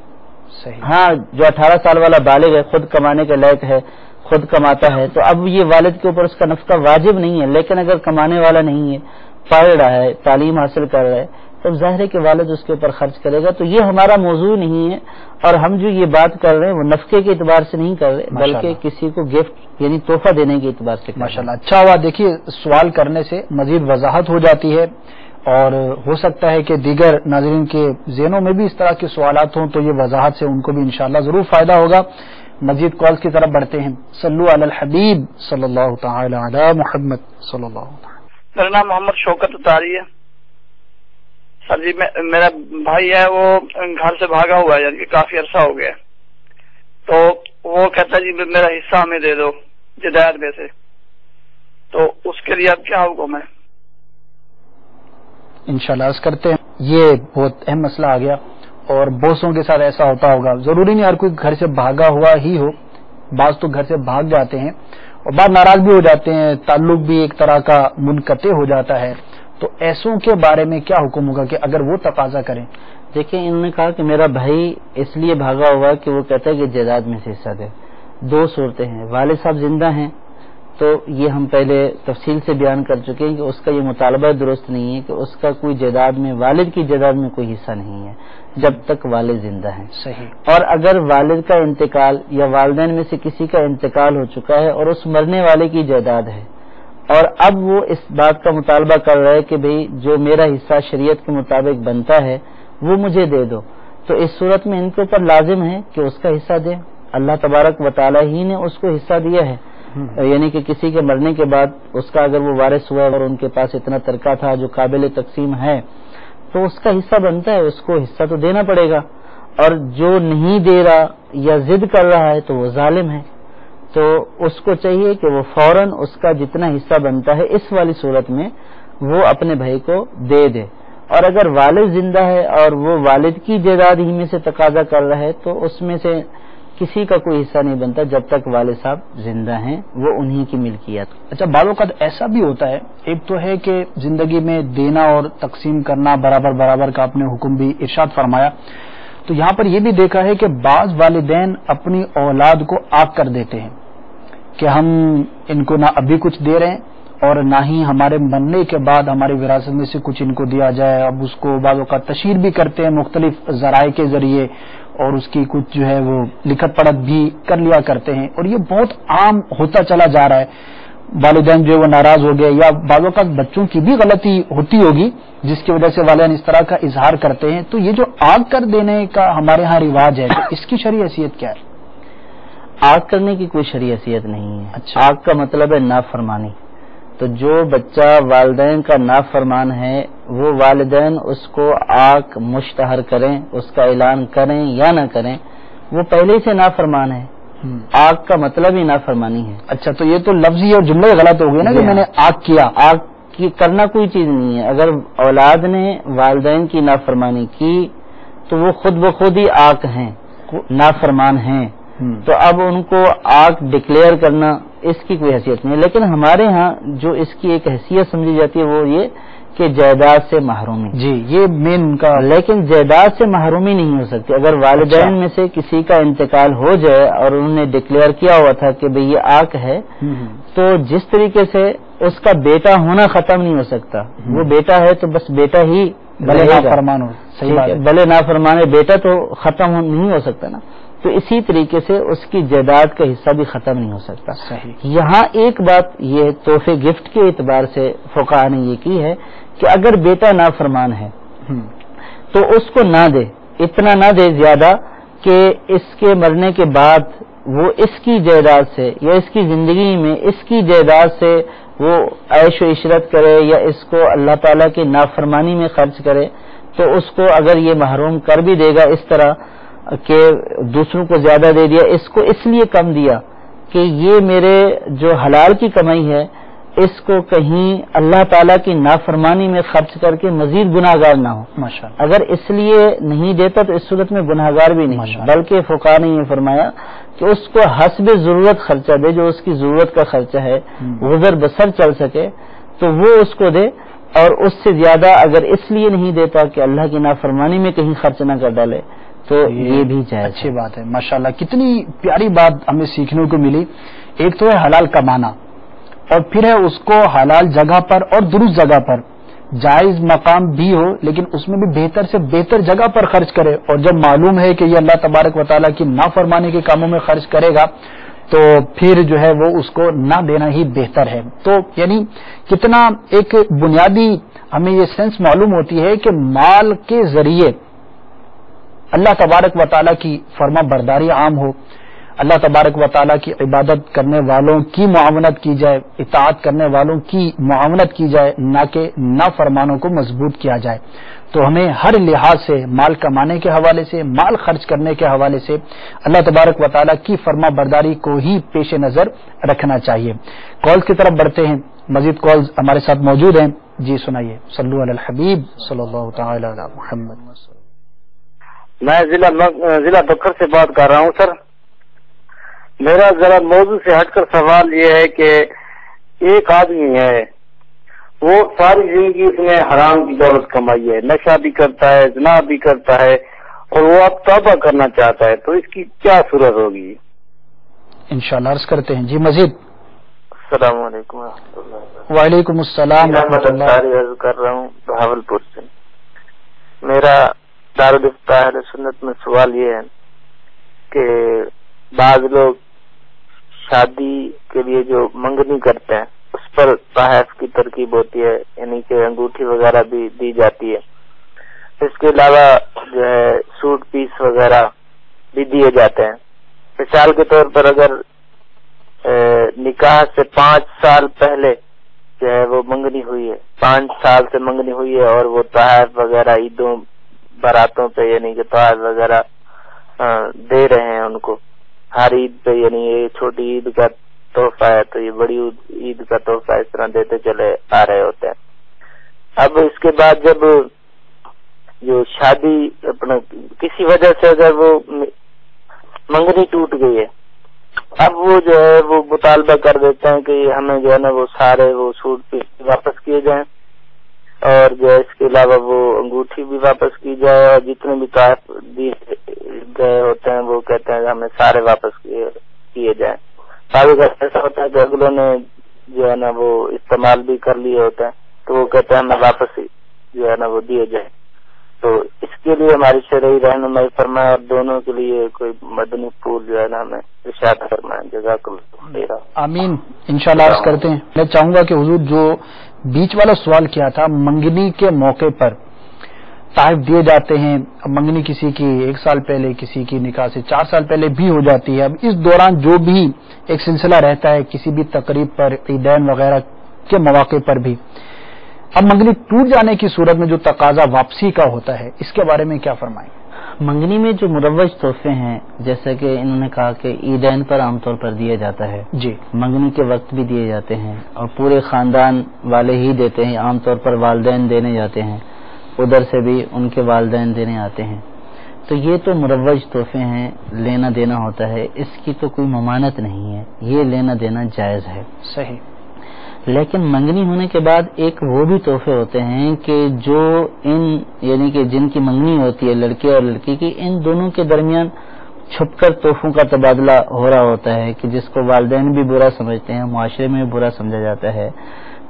ہاں، جو 18 سال والا بالغ ہے، خود کمانے کے لائق ہے، خود کماتا ہے، تو اب یہ والد کے اوپر اس کا نفقہ واجب نہیں ہے، لیکن اگر کمانے والا نہیں ہے، پڑھ رہا ہے، تعلیم حاصل کر رہا ہے، تو ظاہر ہے کہ والد اس کے اوپر خرچ کرے گا۔ تو یہ ہمارا موضوع نہیں ہے، اور ہم جو یہ بات کر رہے ہیں وہ نفقے کے اعتبار سے نہیں کر رہے، بلکہ کسی کو گفٹ یعنی تحفہ دینے کے اعتبار سے۔ ماشاءاللہ، اچھا ہوا، دیکھیے سوال کرنے سے مزید وضاحت ہو جاتی ہے، اور ہو سکتا ہے کہ دیگر ناظرین کے ذہنوں میں بھی اس طرح کے سوالات ہوں، تو یہ وضاحت سے ان کو بھی انشاءاللہ ضرور فائدہ ہوگا۔ مزید کالز کی طرف بڑھتے ہیں۔ صلو علی الحبیب صلی اللہ تعالی علی محمد صلی اللہ تعالی۔ میرا نام محمد شوکت اتاری ہے سر جی۔ میرا بھائی ہے وہ گھر سے بھاگا ہوا ہے، یعنی کہ کافی عرصہ ہو گیا، تو وہ کہتا ہے جی میرا حصہ ہمیں دے دو جدائد میں سے، تو اس کے لیے اب کیا حکم ہے؟ انشاءاللہ عرض کرتے ہیں، یہ بہت اہم مسئلہ آ گیا، اور بوسوں کے ساتھ ایسا ہوتا ہوگا، ضروری نہیں ہر کوئی گھر سے بھاگا ہوا ہی ہو، بعض تو گھر سے بھاگ جاتے ہیں اور بعض ناراض بھی ہو جاتے ہیں، تعلق بھی ایک طرح کا منقطع ہو جاتا ہے، تو ایسوں کے بارے میں کیا حکم ہوگا کہ اگر وہ تقاضا کریں؟ دیکھیں، انہوں نے کہا کہ میرا بھائی اس لیے بھاگا ہوا کہ وہ کہتا ہے کہ جائیداد میں سے حصہ دے۔ 2 صورتیں ہیں، والد صاحب زندہ ہیں تو یہ ہم پہلے تفصیل سے بیان کر چکے ہیں کہ اس کا یہ مطالبہ درست نہیں ہے کہ اس کا کوئی جائیداد میں، والد کی جائیداد میں کوئی حصہ نہیں ہے جب تک والد زندہ ہیں۔ صحیح۔ اور اگر والد کا انتقال یا والدین میں سے کسی کا انتقال ہو چکا ہے اور اس مرنے والے کی جائیداد ہے، اور اب وہ اس بات کا مطالبہ کر رہا ہے کہ بھئی جو میرا حصہ شریعت کے مطابق بنتا ہے وہ مجھے دے دو، تو اس صورت میں ان کے اوپر لازم ہے کہ اس کا حصہ دیں۔ اللہ تبارک و تعالی ہی نے اس کو حصہ دیا ہے، یعنی کہ کسی کے مرنے کے بعد اس کا اگر وہ وارث ہوا اور ان کے پاس اتنا ترکہ تھا جو قابل تقسیم ہے تو اس کا حصہ بنتا ہے، اس کو حصہ تو دینا پڑے گا، اور جو نہیں دے رہا یا ضد کر رہا ہے تو وہ ظالم ہے، تو اس کو چاہیے کہ وہ فوراً اس کا جتنا حصہ بنتا ہے اس والی صورت میں وہ اپنے بھائی کو دے دے۔ اور اگر والد زندہ ہے اور وہ والد کی جائیداد ہی میں سے تقاضا کر رہا ہے تو اس میں سے کسی کا کوئی حصہ نہیں بنتا جب تک والد صاحب زندہ ہیں، وہ انہی کی ملکیت۔ اچھا، بعض اوقات ایسا بھی ہوتا ہے، ایک تو ہے کہ زندگی میں دینا اور تقسیم کرنا برابر برابر کا آپ نے حکم بھی ارشاد فرمایا، تو یہاں پر یہ بھی دیکھا ہے کہ بعض والدین اپنی اولاد کو آگ کر دیتے ہیں کہ ہم ان کو نہ ابھی کچھ دے رہے ہیں اور نہ ہی ہمارے مرنے کے بعد ہماری وراثت میں سے کچھ ان کو دیا جائے۔ اب اس کو بعض اوقات تشہیر بھی کرتے ہیں مختلف ذرائع کے ذریعے، اور اس کی کچھ جو ہے وہ لکھت پڑھت بھی کر لیا کرتے ہیں، اور یہ بہت عام ہوتا چلا جا رہا ہے۔ والدین جو ہے وہ ناراض ہو گئے، یا بعض اوقات بچوں کی بھی غلطی ہوتی ہوگی جس کی وجہ سے والدین اس طرح کا اظہار کرتے ہیں، تو یہ جو آگ کر دینے کا ہمارے ہاں رواج ہے، تو اس کی شرعی حیثیت کیا ہے؟ آگ کرنے کی کوئی شرعی حیثیت نہیں ہے۔ اچھا۔ آگ کا مطلب ہے نافرمانی، تو جو بچہ والدین کا نافرمان ہے وہ والدین اس کو آگ مشتہر کریں، اس کا اعلان کریں یا نہ کریں، وہ پہلے سے نافرمان ہے۔ آگ کا مطلب ہی نافرمانی ہے۔ اچھا، تو یہ تو لفظی اور جملے غلط ہو گئے نا کہ میں نے آگ کیا۔ آگ کی کرنا کوئی چیز نہیں ہے، اگر اولاد نے والدین کی نافرمانی کی تو وہ خود بخود ہی آگ ہیں، نافرمان ہیں، تو اب ان کو آگ ڈکلیئر کرنا اس کی کوئی حیثیت نہیں ہے۔ لیکن ہمارے ہاں جو اس کی ایک حیثیت سمجھی جاتی ہے وہ یہ کہ جائیداد سے محرومی. جی یہ مین ان کا. لیکن جائیداد سے محرومی نہیں ہو سکتی. اگر والدین میں سے کسی کا انتقال ہو جائے اور انہوں نے ڈکلیئر کیا ہوا تھا کہ بھئی یہ آق ہے، تو جس طریقے سے اس کا بیٹا ہونا ختم نہیں ہو سکتا. وہ بیٹا ہے تو بس بیٹا ہی بھلے نافرمان ہو. صحیح بات ہے. بھلے نافرمان ہے، بیٹا تو ختم نہیں ہو سکتا نا. تو اسی طریقے سے اس کی جائیداد کا حصہ بھی ختم نہیں ہو سکتا. صحیح. یہاں ایک بات یہ تحفے گفٹ کے اعتبار سے فقہاء نے یہ کی ہے کہ اگر بیٹا نافرمان ہے تو اس کو نہ دے، اتنا نہ دے زیادہ کہ اس کے مرنے کے بعد وہ اس کی جائیداد سے یا اس کی زندگی میں اس کی جائیداد سے وہ عیش و عشرت کرے یا اس کو اللہ تعالیٰ کی نافرمانی میں خرچ کرے. تو اس کو اگر یہ محروم کر بھی دے گا اس طرح کہ دوسروں کو زیادہ دے دیا، اس کو اس لیے کم دیا کہ یہ میرے جو حلال کی کمائی ہے اس کو کہیں اللہ تعالیٰ کی نافرمانی میں خرچ کر کے مزید گناہگار نہ ہو. ماشاءاللہ. اگر اس لیے نہیں دیتا تو اس صورت میں گناہگار بھی نہیں، بلکہ فقہاء نے یہ فرمایا کہ اس کو حسب ضرورت خرچہ دے، جو اس کی ضرورت کا خرچہ ہے، گزر بسر چل سکے تو وہ اس کو دے، اور اس سے زیادہ اگر اس لیے نہیں دیتا کہ اللہ کی نافرمانی میں کہیں خرچ نہ کر ڈالے تو یہ بھی جائز. اچھی بات ہے. ماشاءاللہ کتنی پیاری بات ہمیں سیکھنے کو ملی. ایک تو ہے حلال کمانا، اور پھر ہے اس کو حلال جگہ پر اور درست جگہ پر، جائز مقام بھی ہو لیکن اس میں بھی بہتر سے بہتر جگہ پر خرچ کرے. اور جب معلوم ہے کہ یہ اللہ تبارک و تعالیٰ کی نافرمانی کے کاموں میں خرچ کرے گا تو پھر جو ہے وہ اس کو نہ دینا ہی بہتر ہے. تو یعنی کتنا ایک بنیادی ہمیں یہ سینس معلوم ہوتی ہے کہ مال کے ذریعے اللہ تبارک و تعالیٰ کی فرما برداری عام ہو، اللہ تبارک و تعالیٰ کی عبادت کرنے والوں کی معاونت کی جائے، اطاعت کرنے والوں کی معاونت کی جائے، نہ کہ نافرمانوں کو مضبوط کیا جائے. تو ہمیں ہر لحاظ سے مال کمانے کے حوالے سے، مال خرچ کرنے کے حوالے سے اللہ تبارک و تعالیٰ کی فرما برداری کو ہی پیش نظر رکھنا چاہیے. کالز کی طرف بڑھتے ہیں. مزید کالز ہمارے ساتھ موجود ہیں. جی سنائیے. صلو علی الحبیب صلی اللہ تعالی علی محمد. میں ضلع بکر سے بات کر رہا ہوں سر. میرا ذرا موضوع سے ہٹ کر سوال یہ ہے کہ ایک آدمی ہے، وہ ساری زندگی اس نے حرام کی دولت کمائی ہے، نشہ بھی کرتا ہے، زنا بھی کرتا ہے، اور وہ اب توبہ کرنا چاہتا ہے، تو اس کی کیا صورت ہوگی؟ انشاءاللہ عرض کرتے ہیں. جی مزید. السلام علیکم و رحمۃ اللہ. وعلیکم السلام ورحمۃ اللہ. عرض کر رہا ہوں بہاولپور سے. میرا دارالفتہ اہل سنت میں سوال یہ ہے کہ بعض لوگ شادی کے لیے جو منگنی کرتے ہیں اس پر تحائف کی ترکیب ہوتی ہے، یعنی کہ انگوٹھی وغیرہ بھی دی جاتی ہے. اس کے علاوہ جو ہے سوٹ پیس وغیرہ بھی دیے جاتے ہیں. مثال کے طور پر اگر نکاح سے 5 سال پہلے جو ہے وہ منگنی ہوئی ہے، 5 سال سے منگنی ہوئی ہے، اور وہ تحائف وغیرہ عیدوں باراتوں پہ یعنی کہ تحائف وغیرہ دے رہے ہیں ان کو ہر عید پہ، یعنی یہ چھوٹی عید کا تحفہ ہے تو یہ بڑی عید کا تحفہ اس طرح دیتے چلے آ رہے ہوتے ہیں. اب اس کے بعد جب جو شادی اپنا کسی وجہ سے اگر وہ منگنی ٹوٹ گئی ہے، اب وہ جو ہے وہ مطالبہ کر دیتے ہیں کہ ہمیں جو ہے نا وہ سارے وہ سوٹ پیس واپس کیے جائیں، اور جو ہے اس کے علاوہ وہ انگوٹھی بھی واپس کی جائے، اور جتنے بھی تحائف دیے گئے ہوتے ہیں وہ کہتے ہیں ہمیں سارے واپس کیے جائیں. سارے کا ایسا ہوتا ہے کہ اگلوں نے جو ہے نا وہ استعمال بھی کر لیے ہوتے ہیں تو وہ کہتے ہیں ہمیں واپس جو ہے نا وہ دیے جائیں. تو اس کے لیے ہماری شرعی رہنمائی فرمائے، اور دونوں کے لیے کوئی مدنی پھول جو ہے نا ہمیں ارشاد فرمائے. جزاک اللہ خیر. آمین. انشاءاللہ عرض کرتے ہیں. میں چاہوں گا کہ حضور جو بیچ والا سوال کیا تھا، منگنی کے موقع پر تحائف دیے جاتے ہیں. منگنی کسی کی 1 سال پہلے، کسی کی نکاح سے 4 سال پہلے بھی ہو جاتی ہے. اب اس دوران جو بھی ایک سلسلہ رہتا ہے کسی بھی تقریب پر، عیدین وغیرہ کے مواقع پر بھی، اب منگنی ٹوٹ جانے کی صورت میں جو تقاضا واپسی کا ہوتا ہے، اس کے بارے میں کیا فرمائیں؟ منگنی میں جو مروج تحفے ہیں جیسے کہ انہوں نے کہا کہ عیدین پر عام طور پر دیا جاتا ہے، جی منگنی کے وقت بھی دیے جاتے ہیں اور پورے خاندان والے ہی دیتے ہیں. عام طور پر والدین دینے جاتے ہیں، ادھر سے بھی ان کے والدین دینے آتے ہیں. تو یہ تو مروج تحفے ہیں، لینا دینا ہوتا ہے، اس کی تو کوئی ممانعت نہیں ہے، یہ لینا دینا جائز ہے. صحیح. لیکن منگنی ہونے کے بعد ایک وہ بھی تحفے ہوتے ہیں کہ جو یعنی کہ جن کی منگنی ہوتی ہے لڑکے اور لڑکی کی، ان دونوں کے درمیان چھپ کر تحفوں کا تبادلہ ہو رہا ہوتا ہے کہ جس کو والدین بھی برا سمجھتے ہیں، معاشرے میں بھی برا سمجھا جاتا ہے.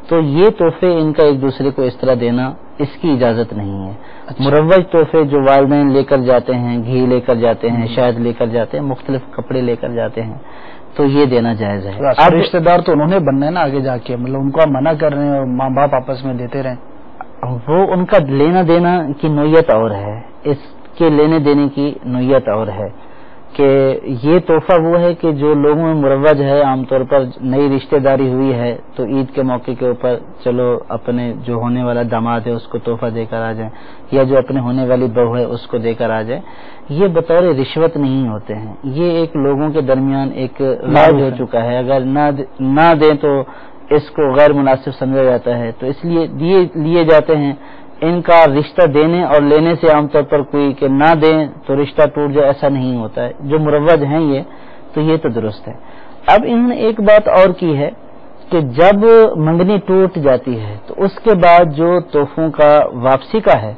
تو یہ تحفے ان کا ایک دوسرے کو اس طرح دینا اس کی اجازت نہیں ہے. مروج تحفے جو والدین لے کر جاتے ہیں، گھی لے کر جاتے ہیں، شہد لے کر جاتے ہیں، مختلف کپڑے لے کر جاتے ہیں، تو یہ دینا جائز ہے. اب رشتہ دار تو انہوں نے بننا ہے نا آگے جا کے، مطلب ان کو آپ منع کر رہے ہیں اور ماں باپ آپس میں دیتے رہیں. وہ ان کا لینا دینا کی نوعیت اور ہے، اس کے لینے دینے کی نوعیت اور ہے کہ یہ تحفہ وہ ہے کہ جو لوگوں میں مروج ہے. عام طور پر نئی رشتہ داری ہوئی ہے تو عید کے موقع کے اوپر چلو اپنے جو ہونے والا داماد ہے اس کو تحفہ دے کر آ جائیں، یا جو اپنے ہونے والی بہو ہے اس کو دے کر آ جائیں. یہ بطور رشوت نہیں ہوتے ہیں، یہ ایک لوگوں کے درمیان ایک رائج ہو چکا ہے. اگر نہ دیں تو اس کو غیر مناسب سمجھا جاتا ہے، تو اس لیے لیے جاتے ہیں. ان کا رشتہ دینے اور لینے سے عام طور پر کوئی کہ نہ دیں تو رشتہ ٹوٹ جائے ایسا نہیں ہوتا ہے. جو مروج ہیں یہ تو درست ہے. اب انہوں نے ایک بات اور کی ہے کہ جب منگنی ٹوٹ جاتی ہے تو اس کے بعد جو تحفوں کا واپسی کا ہے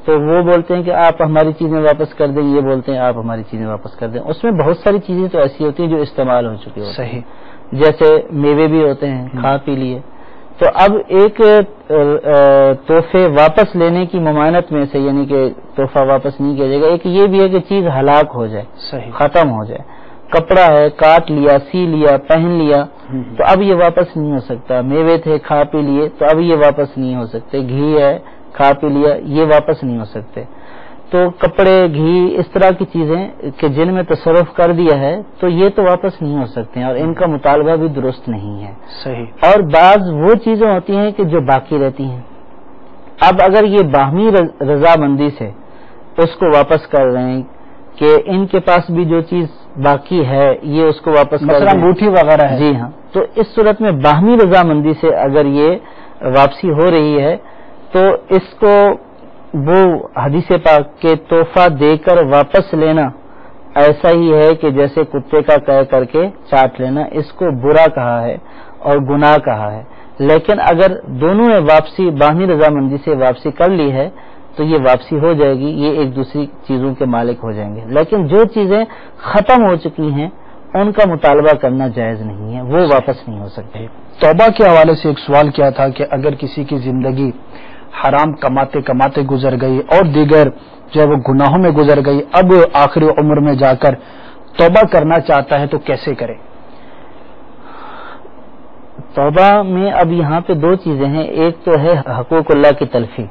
تو وہ بولتے ہیں کہ آپ ہماری چیزیں واپس کر دیں، یہ بولتے ہیں آپ ہماری چیزیں واپس کر دیں. اس میں بہت ساری چیزیں تو ایسی ہوتی ہیں جو استعمال ہو چکی ہوتی ہیں. صحیح. جیسے میوے بھی ہوتے ہیں، کھا پی لیے. تو اب ایک تحفے واپس لینے کی ممانعت میں سے، یعنی کہ تحفہ واپس نہیں کیا جائے گا، ایک یہ بھی ہے کہ چیز ہلاک ہو جائے، صحیح، ختم ہو جائے. کپڑا ہے، کاٹ لیا، سی لیا، پہن لیا تو اب یہ واپس نہیں ہو سکتا. میوے تھے، کھا پی لیے تو اب یہ واپس نہیں ہو سکتے. گھی ہے، کھا پی لیا، یہ واپس نہیں ہو سکتے. تو کپڑے، گھی، اس طرح کی چیزیں کہ جن میں تصرف کر دیا ہے تو یہ تو واپس نہیں ہو سکتے ہیں اور ان کا مطالبہ بھی درست نہیں ہے. صحیح. اور بعض وہ چیزیں ہوتی ہیں کہ جو باقی رہتی ہیں. اب اگر یہ باہمی رضامندی سے اس کو واپس کر رہے ہیں کہ ان کے پاس بھی جو چیز باقی ہے یہ اس کو واپس کر مثلا انگوٹھی وغیرہ ہے، جی ہاں، تو اس صورت میں باہمی رضامندی سے اگر یہ واپسی ہو رہی ہے تو اس کو وہ حدیث پاک کے تحفہ دے کر واپس لینا ایسا ہی ہے کہ جیسے کتے کا قے کر کے چاٹ لینا. اس کو برا کہا ہے اور گناہ کہا ہے. لیکن اگر دونوں نے واپسی باہمی رضامندی سے واپسی کر لی ہے تو یہ واپسی ہو جائے گی، یہ ایک دوسری چیزوں کے مالک ہو جائیں گے. لیکن جو چیزیں ختم ہو چکی ہیں ان کا مطالبہ کرنا جائز نہیں ہے، وہ واپس نہیں ہو سکتے. توبہ کے حوالے سے ایک سوال کیا تھا کہ اگر کسی کی زندگی حرام کماتے کماتے گزر گئی اور دیگر جو ہے وہ گناہوں میں گزر گئی، اب آخری عمر میں جا کر توبہ کرنا چاہتا ہے تو کیسے کرے؟ توبہ میں اب یہاں پہ دو چیزیں ہیں. ایک تو ہے حقوق اللہ کی تلفی،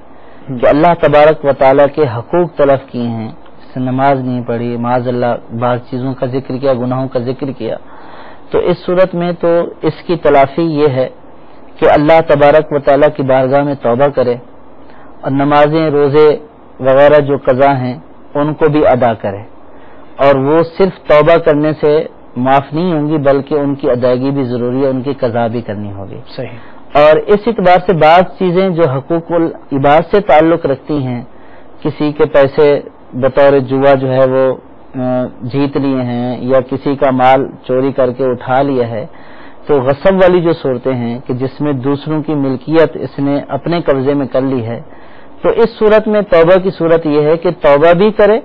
کہ اللہ تبارک و تعالیٰ کے حقوق تلف کیے ہیں، جیسے نماز نہیں پڑھی، معاذ اللہ بعض چیزوں کا ذکر کیا، گناہوں کا ذکر کیا. تو اس صورت میں تو اس کی تلافی یہ ہے کہ اللہ تبارک و تعالیٰ کی بارگاہ میں توبہ کرے اور نمازیں، روزے وغیرہ جو قضا ہیں ان کو بھی ادا کرے. اور وہ صرف توبہ کرنے سے معاف نہیں ہوں گی بلکہ ان کی ادائیگی بھی ضروری ہے، ان کی قضا بھی کرنی ہوگی. صحیح. اور اس اعتبار سے بعض چیزیں جو حقوق العباد سے تعلق رکھتی ہیں، کسی کے پیسے بطور جوا جو ہے وہ جیت لیے ہیں یا کسی کا مال چوری کر کے اٹھا لیا ہے، تو غصب والی جو صورتیں ہیں کہ جس میں دوسروں کی ملکیت اس نے اپنے قبضے میں کر لی ہے، تو اس صورت میں توبہ کی صورت یہ ہے کہ توبہ بھی کرے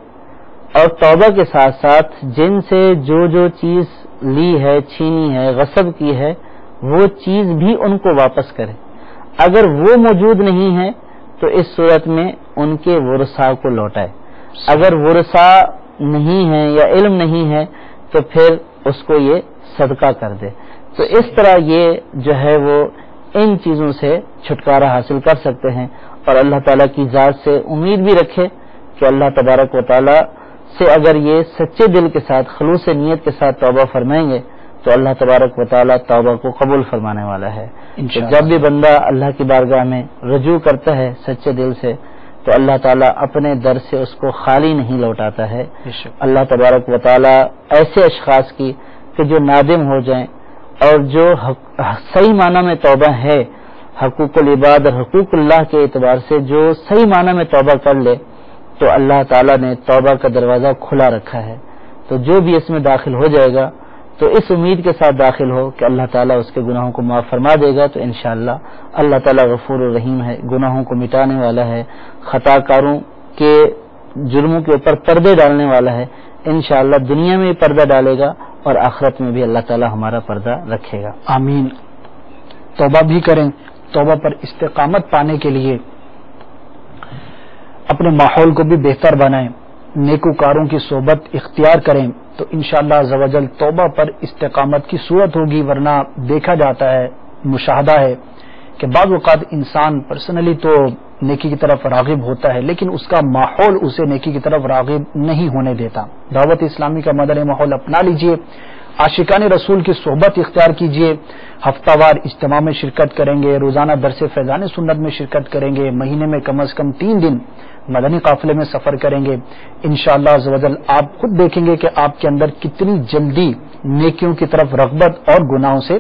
اور توبہ کے ساتھ ساتھ جن سے جو چیز لی ہے، چھینی ہے، غصب کی ہے، وہ چیز بھی ان کو واپس کرے. اگر وہ موجود نہیں ہے تو اس صورت میں ان کے ورثاء کو لوٹائے. اگر ورثاء نہیں ہے یا علم نہیں ہے تو پھر اس کو یہ صدقہ کر دے. تو اس طرح یہ جو ہے وہ ان چیزوں سے چھٹکارا حاصل کر سکتے ہیں اور اللہ تعالیٰ کی ذات سے امید بھی رکھے کہ اللہ تبارک و تعالیٰ سے اگر یہ سچے دل کے ساتھ، خلوص نیت کے ساتھ توبہ فرمائیں گے تو اللہ تبارک و تعالیٰ توبہ کو قبول فرمانے والا ہے. جب بھی بندہ اللہ کی بارگاہ میں رجوع کرتا ہے سچے دل سے تو اللہ تعالیٰ اپنے در سے اس کو خالی نہیں لوٹاتا ہے. اللہ تبارک و تعالیٰ ایسے اشخاص کی کہ جو نادم ہو جائیں اور جو صحیح معنی میں توبہ ہے، حقوق العباد اور حقوق اللہ کے اعتبار سے جو صحیح معنی میں توبہ کر لے تو اللہ تعالیٰ نے توبہ کا دروازہ کھلا رکھا ہے. تو جو بھی اس میں داخل ہو جائے گا تو اس امید کے ساتھ داخل ہو کہ اللہ تعالیٰ اس کے گناہوں کو معاف فرما دے گا. تو انشاءاللہ اللہ تعالیٰ غفور الرحیم ہے، گناہوں کو مٹانے والا ہے، خطا کاروں کے جرموں کے اوپر پردے ڈالنے والا ہے. انشاءاللہ دنیا میں بھی پردہ ڈالے گا اور آخرت میں بھی اللہ تعالیٰ ہمارا پردہ رکھے گا. آمین. توبہ بھی کریں، توبہ پر استقامت پانے کے لیے اپنے ماحول کو بھی بہتر بنائیں، نیکوکاروں کی صحبت اختیار کریں تو انشاءاللہ عز و جل توبہ پر استقامت کی صورت ہوگی. ورنہ دیکھا جاتا ہے، مشاہدہ ہے کہ بعض اوقات انسان پرسنلی تو نیکی کی طرف راغب ہوتا ہے لیکن اس کا ماحول اسے نیکی کی طرف راغب نہیں ہونے دیتا. دعوت اسلامی کا مدنی ماحول اپنا لیجئے، عاشقان رسول کی صحبت اختیار کیجئے، ہفتہ وار اجتماع میں شرکت کریں گے، روزانہ درس فیضان سنت میں شرکت کریں گے، مہینے میں کم از کم 3 دن مدنی قافلے میں سفر کریں گے. انشاءاللہ عز و جل آپ خود دیکھیں گے کہ آپ کے اندر کتنی جلدی نیکیوں کی طرف رغبت اور گناہوں سے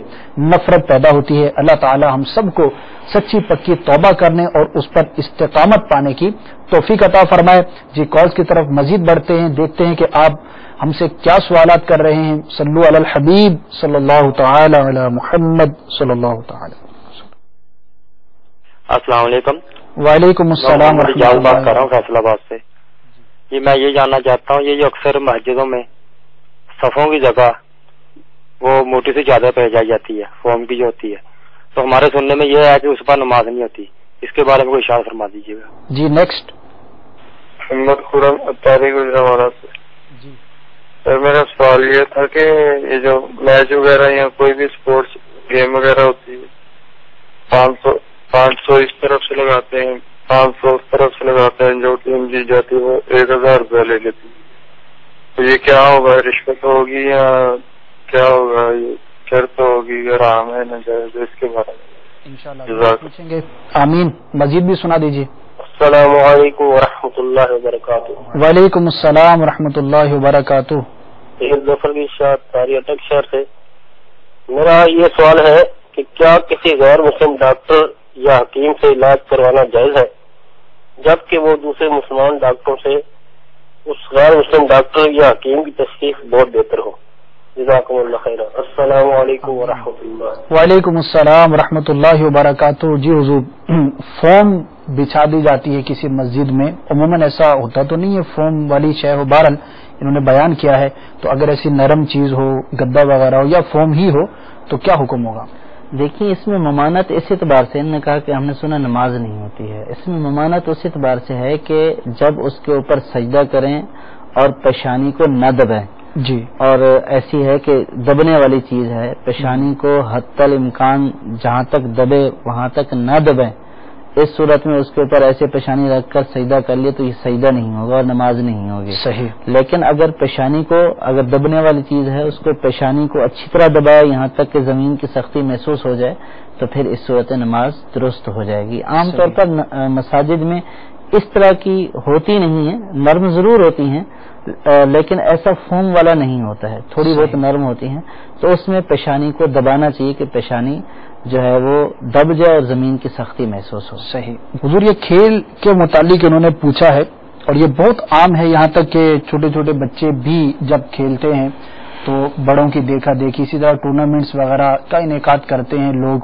نفرت پیدا ہوتی ہے. اللہ تعالی ہم سب کو سچی پکی توبہ کرنے اور اس پر استقامت پانے کی توفیق عطا فرمائے. جی کالز کی طرف مزید بڑھتے ہیں، دیکھتے ہیں کہ آپ ہم سے کیا سوالات کر رہے ہیں. صلو علی الحبیب صلی اللہ تعالی علی محمد صلی اللہ تعالی. السلام علیکم. وعلیکم السلام ورحمۃ اللہ. بات کر رہا ہوں فیصل آباد سے. جی میں یہ جاننا چاہتا ہوں، یہ جو اکثر مسجدوں میں صفوں کی جگہ وہ موٹی سی چادر پہنچائی جاتی ہے، فوم کی جو ہوتی ہے، تو ہمارے سننے میں یہ ہے کہ اس پر نماز نہیں ہوتی، اس کے بارے میں کوئی اشارہ فرما دیجیے گا. جی نیکسٹ. محمد خرم اتاری گجرانوالہ سے. سر میرا سوال یہ تھا کہ یہ جو میچ وغیرہ یا کوئی بھی اسپورٹس گیم وغیرہ ہوتی ہے 500 اس طرف سے لگاتے ہیں، 500 اس طرف سے لگاتے ہیں، جو ٹیم جیت جاتی ہے وہ 1000 روپیہ لے لیتی ہے. تو یہ کیا ہوگا، رشوت ہوگی یا کیا ہوگا، یہ شرط ہوگی، حرام ہے ناجائز، اس کے بارے میں انشاءاللہ پوچھیں گے. آمین. مزید بھی سنا دیجیے. السلام علیکم ورحمۃ اللہ وبرکاتہ. وعلیکم السلام ورحمۃ اللہ وبرکاتہ. ظفر کی شاید تاری اٹک شہر سے. میرا یہ سوال ہے کہ کیا کسی غیر مسلم ڈاکٹر یا حکیم سے علاج کروانا جائز ہے جبکہ وہ دوسرے مسلمان ڈاکٹروں سے اس غیر مسلم ڈاکٹر یا حکیم کی تشخیص بہت بہتر ہو؟ جزاکم اللہ خیر. السلام علیکم ورحمۃ اللہ. وعلیکم السلام ورحمۃ اللہ وبرکاتہ. جی حضور، فوم بچھا دی جاتی ہے کسی مسجد میں، عموماً ایسا ہوتا تو نہیں ہے، فوم والی شے ہو، بہرحال انہوں نے بیان کیا ہے، تو اگر ایسی نرم چیز ہو، گدا وغیرہ ہو یا فوم ہی ہو تو کیا حکم ہوگا؟ دیکھیے اس میں ممانت اس اعتبار سے، انہوں نے کہا کہ ہم نے سنا نماز نہیں ہوتی ہے، اس میں ممانت اس اعتبار سے ہے کہ جب اس کے اوپر سجدہ کریں اور پیشانی کو نہ دبائیں. جی. اور ایسی ہے کہ دبنے والی چیز ہے، پیشانی کو حتی الامکان جہاں تک دبے وہاں تک نہ دبائیں. اس صورت میں اس کے اوپر ایسے پیشانی رکھ کر سجدہ کر لیے تو یہ سجدہ نہیں ہوگا اور نماز نہیں ہوگی. صحیح. لیکن اگر پیشانی کو، اگر دبنے والی چیز ہے اس کو پیشانی کو اچھی طرح دبایا یہاں تک کہ زمین کی سختی محسوس ہو جائے تو پھر اس صورت نماز درست ہو جائے گی. عام طور پر مساجد میں اس طرح کی ہوتی نہیں ہے، نرم ضرور ہوتی ہیں لیکن ایسا فوم والا نہیں ہوتا ہے، تھوڑی بہت نرم ہوتی ہیں، تو اس میں پیشانی کو دبانا چاہیے کہ پیشانی جو ہے وہ دب جائے اور زمین کی سختی محسوس ہو. صحیح. حضور یہ کھیل کے متعلق انہوں نے پوچھا ہے اور یہ بہت عام ہے، یہاں تک کہ چھوٹے چھوٹے بچے بھی جب کھیلتے ہیں تو بڑوں کی دیکھا دیکھی، اسی طرح ٹورنامنٹس وغیرہ کا انعقاد کرتے ہیں لوگ،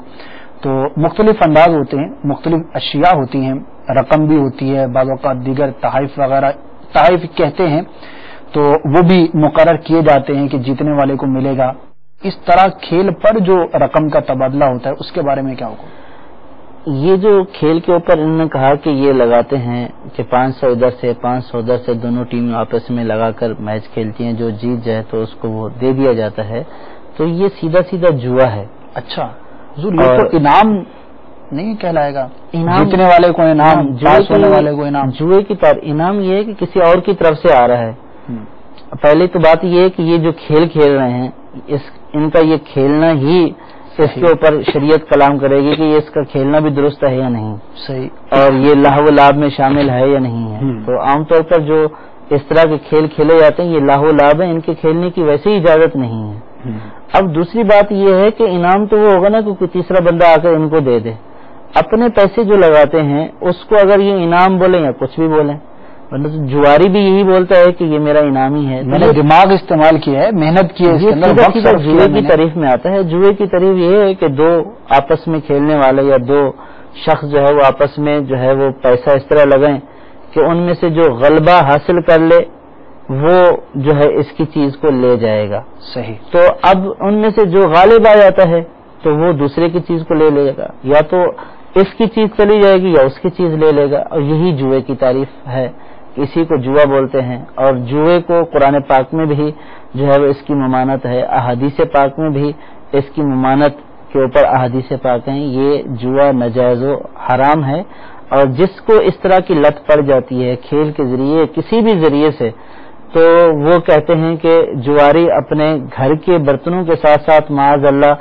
تو مختلف انداز ہوتے ہیں، مختلف اشیاء ہوتی ہیں، رقم بھی ہوتی ہے، بعض اوقات دیگر تحائف وغیرہ، تحائف کہتے ہیں، تو وہ بھی مقرر کیے جاتے ہیں کہ جیتنے والے کو ملے گا. اس طرح کھیل پر جو رقم کا تبادلہ ہوتا ہے اس کے بارے میں کیا حکم؟ یہ جو کھیل کے اوپر انہوں نے کہا کہ یہ لگاتے ہیں کہ 500 ادھر سے 500 ادھر سے، دونوں ٹیمیں آپس میں لگا کر میچ کھیلتی ہیں، جو جیت جائے تو اس کو وہ دے دیا جاتا ہے، تو یہ سیدھا سیدھا جوا ہے. اچھا حضور، یہ تو انعام نہیں کہلائے گا؟ جیتنے والے کو انعام، پاس ہونے والے کو انعام. جوئے کی طرح انعام یہ ہے کہ کسی اور کی طرف سے آ رہا ہے. پہلی تو بات یہ ہے کہ یہ جو کھیل کھیل رہے ہیں ان کا یہ کھیلنا ہی اس کے اوپر شریعت کلام کرے گی کہ یہ اس کا کھیلنا بھی درست ہے یا نہیں. صحیح. اور یہ لہو لعب میں شامل ہے یا نہیں ہے. تو عام طور پر جو اس طرح کے کھیل کھیلے جاتے ہیں یہ لہو لعب ہے، ان کے کھیلنے کی ویسے ہی اجازت نہیں ہے. اب دوسری بات یہ ہے کہ انعام تو وہ ہوگا نا کہ کوئی تیسرا بندہ آ کر ان کو دے دے. اپنے پیسے جو لگاتے ہیں اس کو اگر یہ انعام بولیں یا کچھ بھی بولیں، ورنہ تو جواری بھی یہی بولتا ہے کہ یہ میرا انعامی ہے. میں نے دماغ استعمال کیا ہے, محنت کی ہے, جوئے کی تعریف میں آتا ہے. جوئے کی تعریف یہ ہے کہ دو آپس میں کھیلنے والے یا دو شخص جو ہے وہ آپس میں جو ہے وہ پیسہ اس طرح لگائیں کہ ان میں سے جو غلبہ حاصل کر لے وہ جو ہے اس کی چیز کو لے جائے گا. صحیح. تو اب ان میں سے جو غالب آ جاتا ہے تو وہ دوسرے کی چیز کو لے لے گا, یا تو اس کی چیز چلی جائے گی یا اس کی چیز لے لے گا. اور یہی جوئے کی تعریف ہے, اسی کو جوا بولتے ہیں. اور جوئے کو قرآن پاک میں بھی جو ہے وہ اس کی ممانت ہے, احادیث پاک میں بھی اس کی ممانت کے اوپر احادیث پاک ہیں. یہ جوا ناجائز و حرام ہے, اور جس کو اس طرح کی لت پڑ جاتی ہے کھیل کے ذریعے کسی بھی ذریعے سے, تو وہ کہتے ہیں کہ جواری اپنے گھر کے برتنوں کے ساتھ ساتھ معاذ اللہ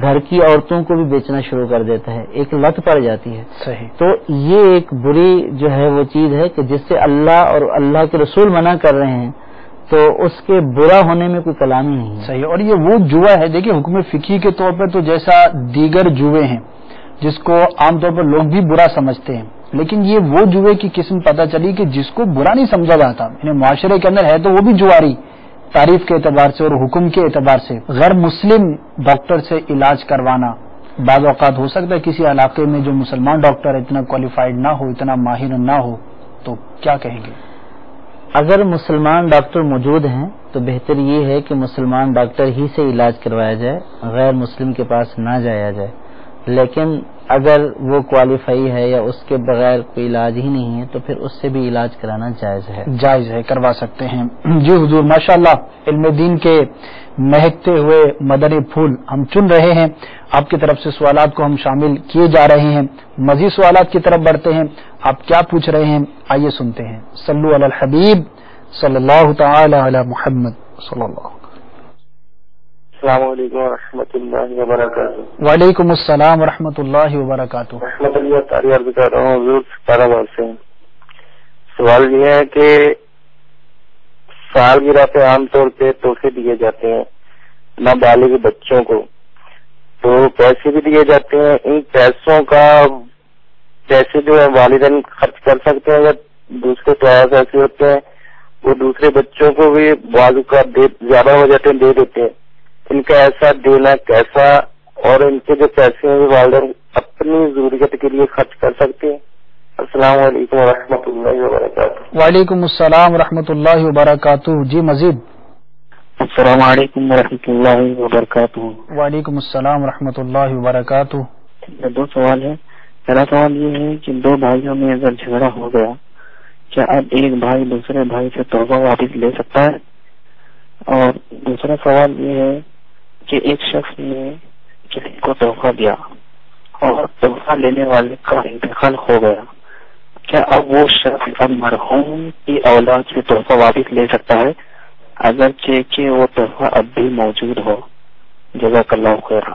گھر کی عورتوں کو بھی بیچنا شروع کر دیتا ہے. ایک لت پڑ جاتی ہے. صحیح. تو یہ ایک بری جو ہے وہ چیز ہے کہ جس سے اللہ اور اللہ کے رسول منع کر رہے ہیں, تو اس کے برا ہونے میں کوئی کلام ہی نہیں ہے. صحیح. اور یہ وہ جوا ہے, دیکھیے حکم فقہی کے طور پر تو جیسا دیگر جوئے ہیں جس کو عام طور پر لوگ بھی برا سمجھتے ہیں, لیکن یہ وہ جوئے کی قسم پتہ چلی کہ جس کو برا نہیں سمجھا جاتا, یعنی معاشرے کے اندر ہے تو وہ بھی جواری تعریف کے اعتبار سے اور حکم کے اعتبار سے. غیر مسلم ڈاکٹر سے علاج کروانا بعض اوقات ہو سکتا ہے کسی علاقے میں جو مسلمان ڈاکٹر اتنا کوالیفائڈ نہ ہو, اتنا ماہر نہ ہو, تو کیا کہیں گے؟ اگر مسلمان ڈاکٹر موجود ہیں تو بہتر یہ ہے کہ مسلمان ڈاکٹر ہی سے علاج کروایا جائے, غیر مسلم کے پاس نہ جایا جائے. لیکن اگر وہ کوالیفائی ہے یا اس کے بغیر کوئی علاج ہی نہیں ہے تو پھر اس سے بھی علاج کرانا جائز ہے. جائز ہے, کروا سکتے ہیں. جی حضور, ماشاءاللہ علم دین کے مہکتے ہوئے مدنی پھول ہم چن رہے ہیں. آپ کی طرف سے سوالات کو ہم شامل کیے جا رہے ہیں. مزید سوالات کی طرف بڑھتے ہیں. آپ کیا پوچھ رہے ہیں آئیے سنتے ہیں. صلو علی الحبیب صلی اللہ تعالی علی محمد صلی اللہ. السلام علیکم ورحمۃ اللہ وبرکاتہ. وعلیکم السلام ورحمۃ اللہ وبرکاتہ. رحمت اللہ تعالی عرض کر رہا ہوں حضور کاروبار سے. سوال یہ ہے کہ سالگرہ پہ عام طور پہ تحفے دیے جاتے ہیں نابالغ بچوں کو, تو پیسے بھی دیے جاتے ہیں. ان پیسوں کا پیسے جو ہے والدین خرچ کر سکتے ہیں یا دوسرے پریاس ایسے ہوتے ہیں وہ دوسرے بچوں کو بھی بعض کا زیادہ ہو جاتے ہیں دے دیتے ہیں. ان کا ایسا دینا کیسا, اور ان کے جو پیسے ہیں وہ والدین اپنی ضروریت کے لیے خرچ کر سکتے ہیں؟ السلام علیکم ورحمۃ اللہ وبرکاتہ. وعلیکم السلام ورحمۃ اللہ وبرکاتہ. جی مزید. السلام علیکم ورحمۃ اللہ وبرکاتہ. وعلیکم السلام ورحمۃ اللہ وبرکاتہ. دو سوال ہے. پہلا سوال یہ ہے کہ دو بھائیوں میں اگر جھگڑا ہو گیا, کیا اب ایک بھائی دوسرے بھائی سے تحفہ واپس لے سکتا ہے؟ اور دوسرا سوال یہ ہے کہ ایک شخص نے کسی کو تحفہ دیا اور تحفہ لینے والے کا انتقال ہو گیا, کیا اب وہ شخص اب مرحوم کی اولاد سے تحفہ واپس لے سکتا ہے اگرچہ کہ وہ تحفہ اب بھی موجود ہو؟ جزاک اللہ خیر.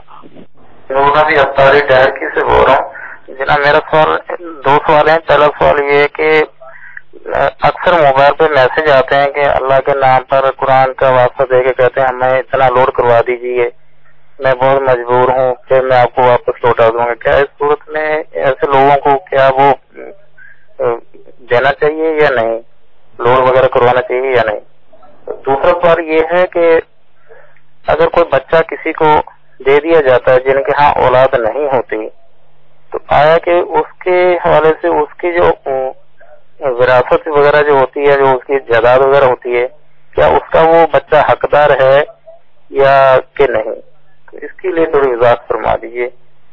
بھی افطاری ڈائر کی سے بول رہا ہوں جناب. میرا سوال دو سوال ہیں. پہلا سوال یہ ہے کہ اکثر موبائل پہ میسج آتے ہیں کہ اللہ کے نام پر قرآن کا واسطہ دے کے کہتے ہیں ہمیں اتنا لوڈ کروا دیجیے, میں بہت مجبور ہوں کہ میں آپ کو واپس لوٹا دوں گا. کیا اس صورت میں ایسے لوگوں کو کیا وہ دینا چاہیے یا نہیں, لوڈ وغیرہ کروانا چاہیے یا نہیں؟ دوسرا سوال یہ ہے کہ اگر کوئی بچہ کسی کو دے دیا جاتا ہے جن کے ہاں اولاد نہیں ہوتی, تو آیا کہ اس کے حوالے سے اس کی جو وراثت وغیرہ جو ہوتی ہے, جو اس کی جائیداد وغیرہ ہوتی ہے, کیا اس کا وہ بچہ حقدار ہے یا کہ نہیں؟ تو اس کے لیے تھوڑی وضاحت فرما دیجیے.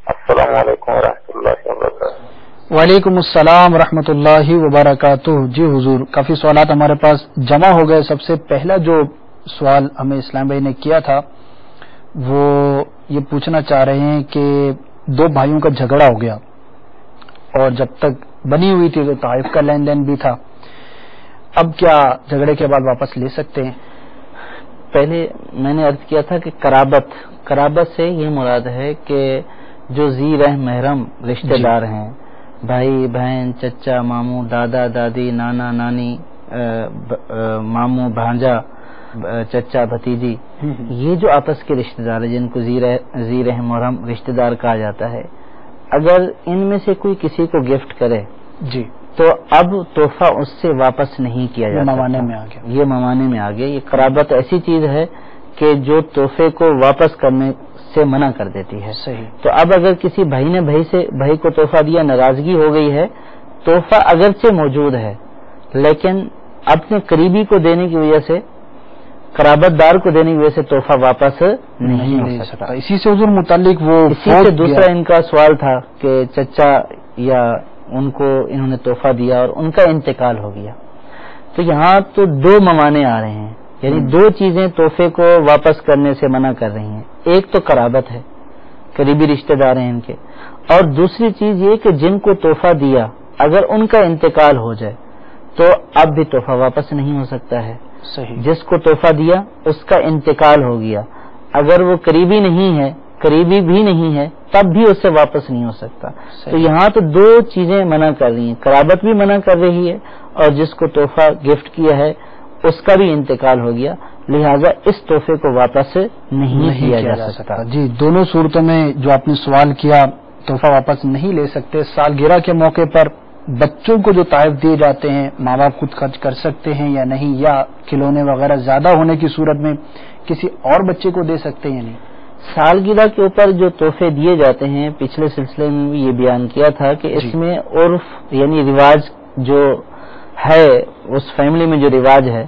السلام علیکم ورحمۃ اللہ وبرکاتہ. وعلیکم السلام ورحمۃ اللہ وبرکاتہ. جی حضور, کافی سوالات ہمارے پاس جمع ہو گئے. سب سے پہلا جو سوال ہمیں اسلام بھائی نے کیا تھا وہ یہ پوچھنا چاہ رہے ہیں کہ دو بھائیوں کا جھگڑا ہو گیا اور جب تک بنی ہوئی تھی تو تحائف کا لین دین بھی تھا, اب کیا جھگڑے کے بعد واپس لے سکتے ہیں؟ پہلے میں نے عرض کیا تھا کہ قرابت سے یہ مراد ہے کہ جو ذی رحم محرم رشتہ دار ہیں, بھائی بہن, چچا ماموں, دادا دادی, نانا نانی, ماموں بھانجا, چچا بھتیجی, یہ جو آپس کے رشتہ دار ہیں جن کو ذی رحم محرم رشتہ دار کہا جاتا ہے, اگر ان میں سے کوئی کسی کو گفٹ کرے جی تو اب تحفہ اس سے واپس نہیں کیا جا سکتا. یہ ممانے میں آ گیا. یہ قرابت ایسی چیز ہے کہ جو تحفے کو واپس کرنے سے منع کر دیتی ہے. صحیح. تو اب اگر کسی بھائی نے بھائی کو تحفہ دیا، ناراضگی ہو گئی ہے، تحفہ اگرچہ موجود ہے لیکن اپنے قریبی کو دینے کی وجہ سے، قرابت دار کو دینے کی وجہ سے تحفہ واپس نہیں ہو سکتا. اسی سے حضور متعلق اسی سے دوسرا ان کا سوال تھا کہ چچا یا ان کو انہوں نے تحفہ دیا اور ان کا انتقال ہو گیا. تو یہاں تو دو ممانے آ رہے ہیں، یعنی دو چیزیں تحفے کو واپس کرنے سے منع کر رہی ہیں. ایک تو قرابت ہے، قریبی رشتہ دار ہیں ان کے، اور دوسری چیز یہ کہ جن کو تحفہ دیا اگر ان کا انتقال ہو جائے تو اب بھی تحفہ واپس نہیں ہو سکتا ہے. صحیح. جس کو تحفہ دیا اس کا انتقال ہو گیا، اگر وہ قریبی نہیں ہے، قریبی بھی نہیں ہے، تب بھی اس سے واپس نہیں ہو سکتا. تو یہاں تو دو چیزیں منع کر رہی ہیں، قرابت بھی منع کر رہی ہے اور جس کو تحفہ گفٹ کیا ہے اس کا بھی انتقال ہو گیا، لہذا اس تحفے کو واپس نہیں کیا جا سکتا. جی، دونوں صورتوں میں جو آپ نے سوال کیا تحفہ واپس نہیں لے سکتے. سالگرہ کے موقع پر بچوں کو جو تحائف دیے جاتے ہیں ماں باپ خود خرچ کر سکتے ہیں یا نہیں، یا کھلونے وغیرہ زیادہ ہونے کی صورت میں کسی اور بچے کو دے سکتے ہیں یا نہیں؟ سالگرہ کے اوپر جو تحفے دیے جاتے ہیں، پچھلے سلسلے میں بھی یہ بیان کیا تھا کہ اس میں عرف یعنی رواج جو ہے، اس فیملی میں جو رواج ہے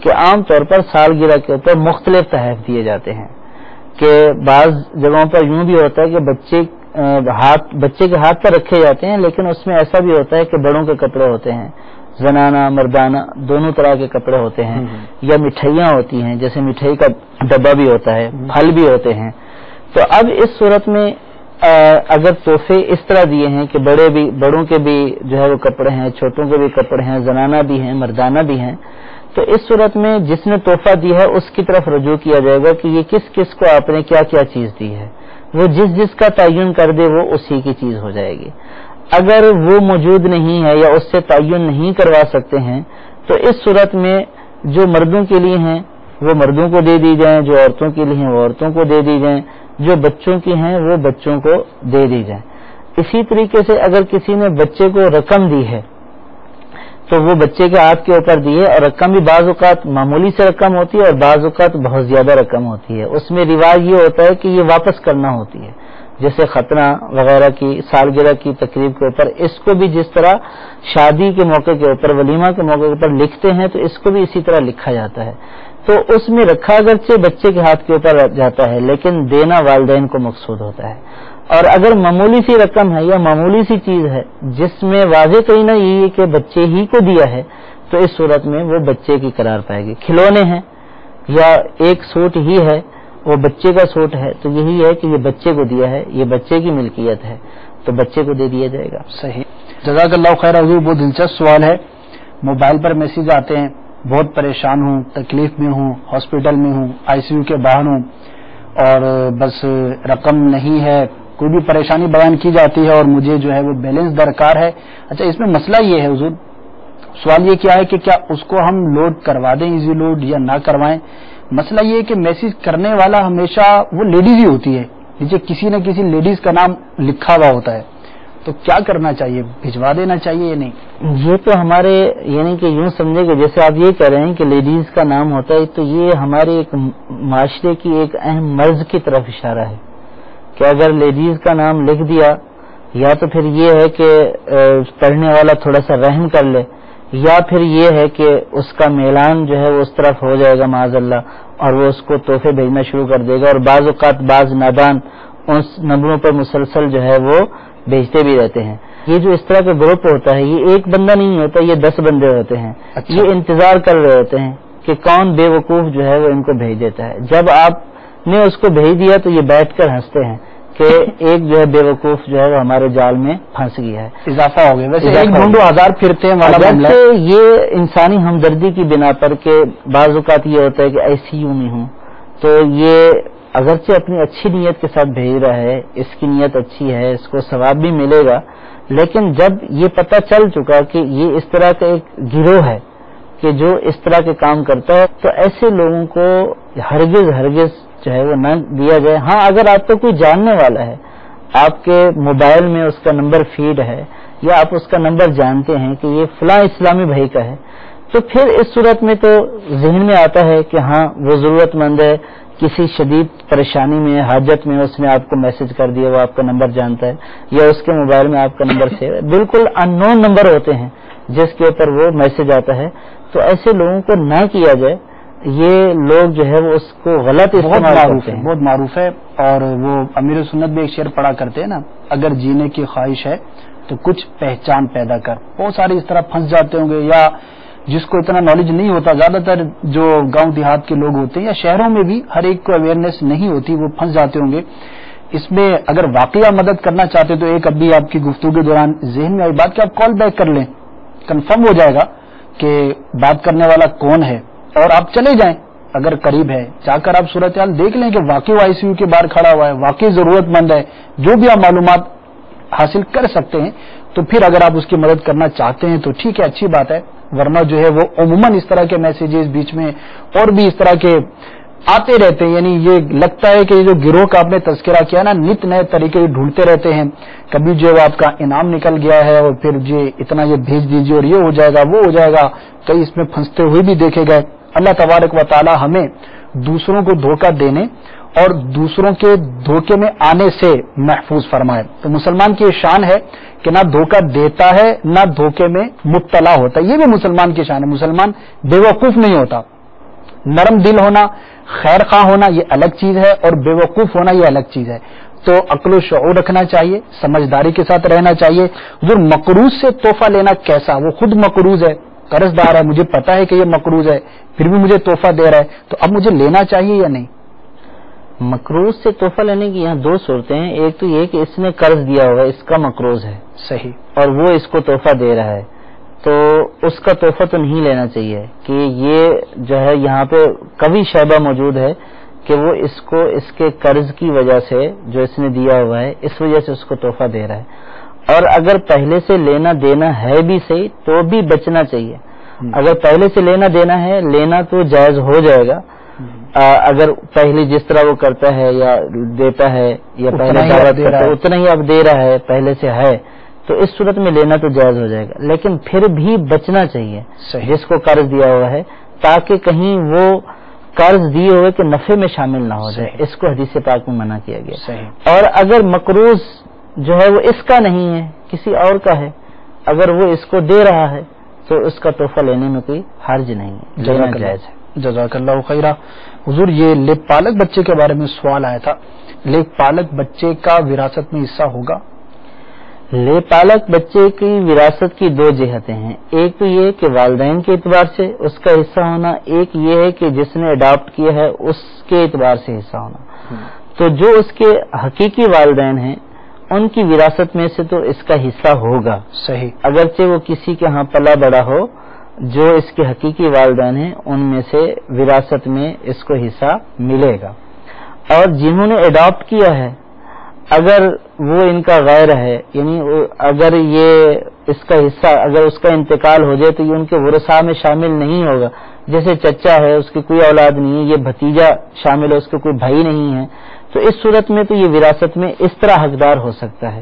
کہ عام طور پر سالگرہ کے اوپر مختلف تحائف دیے جاتے ہیں. کہ بعض جگہوں پر یوں بھی ہوتا ہے کہ بچے کے ہاتھ پر رکھے جاتے ہیں، لیکن اس میں ایسا بھی ہوتا ہے کہ بڑوں کے کپڑے ہوتے ہیں، زنانہ مردانہ دونوں طرح کے کپڑے ہوتے ہیں، یا مٹھائیاں ہوتی ہیں، جیسے مٹھائی کا ڈبہ بھی ہوتا ہے، پھل بھی ہوتے ہیں. تو اب اس صورت میں اگر تحفے اس طرح دیے ہیں کہ بڑوں کے بھی جو ہے وہ کپڑے ہیں، چھوٹوں کے بھی کپڑے ہیں، زنانہ بھی ہیں، مردانہ بھی ہیں، تو اس صورت میں جس نے تحفہ دیا ہے اس کی طرف رجوع کیا جائے گا کہ یہ کس کس کو آپ نے کیا کیا چیز دی ہے. وہ جس کا تعین کر دے وہ اسی کی چیز ہو جائے گی. اگر وہ موجود نہیں ہے یا اس سے تعین نہیں کروا سکتے ہیں تو اس صورت میں جو مردوں کے لیے ہیں وہ مردوں کو دے دی جائیں، جو عورتوں کے لیے ہیں وہ عورتوں کو دے دی جائیں، جو بچوں کی ہیں وہ بچوں کو دے دی جائیں. اسی طریقے سے اگر کسی نے بچے کو رقم دی ہے تو وہ بچے کے ہاتھ کے اوپر دی ہے، اور رقم بھی بعض اوقات معمولی سے رقم ہوتی ہے اور بعض اوقات بہت زیادہ رقم ہوتی ہے. اس میں رواج یہ ہوتا ہے کہ یہ واپس کرنا ہوتی ہے، جیسے ختنہ وغیرہ کی سالگرہ کی تقریب کے اوپر اس کو بھی جس طرح شادی کے موقع کے اوپر ولیمہ کے موقع کے اوپر لکھتے ہیں تو اس کو بھی اسی طرح لکھا جاتا ہے. تو اس میں رکھا اگرچہ بچے کے ہاتھ کے اوپر جاتا ہے لیکن دینا والدین کو مقصود ہوتا ہے. اور اگر معمولی سی رقم ہے یا معمولی سی چیز ہے جس میں واضح کہیں نہ یہ کہ بچے ہی کو دیا ہے تو اس صورت میں وہ بچے کی قرار پائے گی. کھلونے ہیں یا ایک سوٹ ہی ہے وہ بچے کا سوٹ ہے تو یہی ہے کہ یہ بچے کو دیا ہے، یہ بچے کی ملکیت ہے تو بچے کو دے دیا جائے گا. صحیح. جزاک اللہ خیر حضور. بہت دلچسپ سوال ہے. موبائل پر میسج آتے ہیں بہت پریشان ہوں، تکلیف میں ہوں، ہاسپٹل میں ہوں، ICU کے باہر ہوں اور بس رقم نہیں ہے، کوئی بھی پریشانی بیان کی جاتی ہے اور مجھے جو ہے وہ بیلنس درکار ہے. اچھا، اس میں مسئلہ یہ ہے حضور، سوال یہ کیا ہے کہ کیا اس کو ہم لوڈ کروا دیں ایزی لوڈ یا نہ کروائیں؟ مسئلہ یہ ہے کہ میسج کرنے والا ہمیشہ وہ لیڈیز ہی ہوتی ہے، نیچے کسی نہ کسی لیڈیز کا نام لکھا ہوا ہوتا ہے، تو کیا کرنا چاہیے؟ بھجوا دینا چاہیے یا نہیں؟ یہ تو ہمارے یعنی کہ یوں سمجھے کہ جیسے آپ یہ کہہ رہے ہیں کہ لیڈیز کا نام ہوتا ہے، تو یہ ہمارے ایک معاشرے کی ایک اہم مرض کی طرف اشارہ ہے کہ اگر لیڈیز کا نام لکھ دیا یا تو پھر یہ ہے کہ پڑھنے والا تھوڑا سا رحم کر لے، یا پھر یہ ہے کہ اس کا میلان جو ہے وہ اس طرف ہو جائے گا معاذ اللہ اور وہ اس کو تحفے بھیجنا شروع کر دے گا. اور بعض اوقات بعض نادان اس نمبروں پر مسلسل جو ہے وہ بھیجتے بھی رہتے ہیں. یہ جو اس طرح کا گروپ ہوتا ہے یہ ایک بندہ نہیں ہوتا، یہ 10 بندے ہوتے ہیں. یہ انتظار کر رہے ہوتے ہیں کہ کون بے وقوف جو ہے وہ ان کو بھیج دیتا ہے. جب آپ نے اس کو بھیج دیا تو یہ بیٹھ کر ہنستے ہیں کہ ایک جو ہے بے وقوف جو ہے وہ ہمارے جال میں پھنس گیا ہے، اضافہ ہو گیا. ویسے ایک ڈھونڈو ہزار پھرتے ہیں والا معاملہ ہے. یہ انسانی ہمدردی کی بنا پر کہ بعض اوقات یہ ہوتا ہے کہ ICU میں ہوں تو یہ اگرچہ اپنی اچھی نیت کے ساتھ بھیج رہا ہے، اس کی نیت اچھی ہے، اس کو ثواب بھی ملے گا، لیکن جب یہ پتہ چل چکا کہ یہ اس طرح کا ایک گروہ ہے کہ جو اس طرح کے کام کرتا ہے تو ایسے لوگوں کو ہرگز جو ہے وہ نہ دیا جائے. ہاں، اگر آپ کو کوئی جاننے والا ہے، آپ کے موبائل میں اس کا نمبر فیڈ ہے یا آپ اس کا نمبر جانتے ہیں کہ یہ فلاں اسلامی بھائی کا ہے، تو پھر اس صورت میں تو ذہن میں آتا ہے کہ ہاں وہ ضرورت مند ہے، کسی شدید پریشانی میں، حاجت میں اس نے آپ کو میسج کر دیا، وہ آپ کا نمبر جانتا ہے یا اس کے موبائل میں آپ کا نمبر سیو ہے، بالکل ان نون نمبر ہوتے ہیں جس کے اوپر وہ میسج آتا ہے، تو ایسے لوگوں کو نہ کیا جائے. یہ لوگ جو ہے وہ اس کو غلط استعمال کرتے ہیں. بہت معروف ہے، اور وہ امیر سنت بھی ایک شعر پڑھا کرتے ہیں نا، اگر جینے کی خواہش ہے تو کچھ پہچان پیدا کر. بہت سارے اس طرح پھنس جاتے ہوں گے، یا جس کو اتنا نالج نہیں ہوتا، زیادہ تر جو گاؤں دیہات کے لوگ ہوتے ہیں یا شہروں میں بھی ہر ایک کو اویئرنیس نہیں ہوتی، وہ پھنس جاتے ہوں گے. اس میں اگر واقعہ مدد کرنا چاہتے تو ایک ابھی آپ کی گفتگو کے دوران ذہن میں آئی بات کہ آپ کال بیک کر لیں، کنفرم ہو جائے گا کہ بات کرنے والا کون ہے، اور آپ چلے جائیں اگر قریب ہے، جا کر آپ صورتحال دیکھ لیں کہ واقعی آئی سی یو کے باہر کھڑا ہوا ہے، واقعی ضرورت مند ہے، جو بھی آپ معلومات حاصل کر سکتے ہیں، تو پھر اگر آپ اس کی مدد کرنا چاہتے ہیں تو ٹھیک ہے، اچھی بات ہے. ورنہ جو ہے وہ عموماً اس طرح کے میسیجز بیچ میں اور بھی اس طرح کے آتے رہتے ہیں. یعنی یہ لگتا ہے کہ یہ جو گروہ کا آپ نے تذکرہ کیا نا، نت نئے طریقے ڈھونڈتے رہتے ہیں. کبھی جو ہے آپ کا انعام نکل گیا ہے اور پھر یہ اتنا یہ بھیج دیجیے اور یہ ہو جائے گا وہ ہو جائے گا، کئی اس میں پھنستے ہوئے بھی دیکھے گئے. اللہ تبارک و تعالی ہمیں دوسروں کو دھوکہ دینے اور دوسروں کے دھوکے میں آنے سے محفوظ فرمائے. تو مسلمان کی یہ شان ہے کہ نہ دھوکہ دیتا ہے نہ دھوکے میں مبتلا ہوتا ہے. یہ بھی مسلمان کی شان ہے. مسلمان بے وقوف نہیں ہوتا. نرم دل ہونا، خیر خواہ ہونا یہ الگ چیز ہے، اور بے وقوف ہونا یہ الگ چیز ہے. تو عقل و شعور رکھنا چاہیے، سمجھداری کے ساتھ رہنا چاہیے. جو مقروض سے تحفہ لینا کیسا، وہ خود مقروض ہے، قرض دار ہے، مجھے پتا ہے کہ یہ مقروض ہے، پھر بھی مجھے تحفہ دے رہا ہے، تو اب مجھے لینا چاہیے یا نہیں؟ مقروض سے تحفہ لینے کی یہاں دو صورتیں ہیں. ایک تو یہ کہ اس نے قرض دیا ہوا ہے، اس کا مقروض ہے، صحیح، اور وہ اس کو تحفہ دے رہا ہے، تو اس کا تحفہ تو نہیں لینا چاہیے. کہ یہ جو ہے یہاں پہ قوی شائبہ موجود ہے کہ وہ اس کو اس کے قرض کی وجہ سے جو اس نے دیا ہوا ہے اس وجہ سے اس کو تحفہ دے رہا ہے. اور اگر پہلے سے لینا دینا ہے بھی صحیح تو بھی بچنا چاہیے. اگر پہلے سے لینا دینا ہے، لینا تو جائز ہو جائے گا. اگر پہلے جس طرح وہ کرتا ہے یا دیتا ہے یا پہلے دعوت کرتا ہے اتنا ہی اب دے رہا ہے، پہلے سے ہے، تو اس صورت میں لینا تو جائز ہو جائے گا. لیکن پھر بھی بچنا چاہیے جس کو قرض دیا ہوا ہے، تاکہ کہیں وہ قرض دیے ہوئے کہ نفع میں شامل نہ ہو جائے. اس کو حدیث پاک میں منع کیا گیا. اور اگر مقروض جو ہے وہ اس کا نہیں ہے، کسی اور کا ہے، اگر وہ اس کو دے رہا ہے تو اس کا تحفہ لینے میں کوئی حرج نہیں ہے، لینا جائز ہے. جزاک اللہ خیرہ. حضور، یہ لیک پالک بچے کے بارے میں سوال آیا تھا. لیک پالک بچے کا وراثت میں حصہ ہوگا؟ لے پالک بچے کی وراثت کی دو جہتیں ہیں. ایک تو یہ کہ والدین کے اعتبار سے اس کا حصہ ہونا، ایک یہ ہے کہ جس نے اڈاپٹ کیا ہے اس کے اعتبار سے حصہ ہونا. تو جو اس کے حقیقی والدین ہیں ان کی وراثت میں سے تو اس کا حصہ ہوگا، صحیح، اگرچہ وہ کسی کے ہاں پلا بڑا ہو. جو اس کے حقیقی والدین ہیں ان میں سے وراثت میں اس کو حصہ ملے گا. اور جنہوں نے اڈاپٹ کیا ہے اگر وہ ان کا غیر ہے، یعنی اگر یہ اس کا حصہ اگر اس کا انتقال ہو جائے تو یہ ان کے ورثاء میں شامل نہیں ہوگا. جیسے چچا ہے، اس کی کوئی اولاد نہیں ہے، یہ بھتیجا شامل ہے، اس کا کوئی بھائی نہیں ہے، تو اس صورت میں تو یہ وراثت میں اس طرح حقدار ہو سکتا ہے.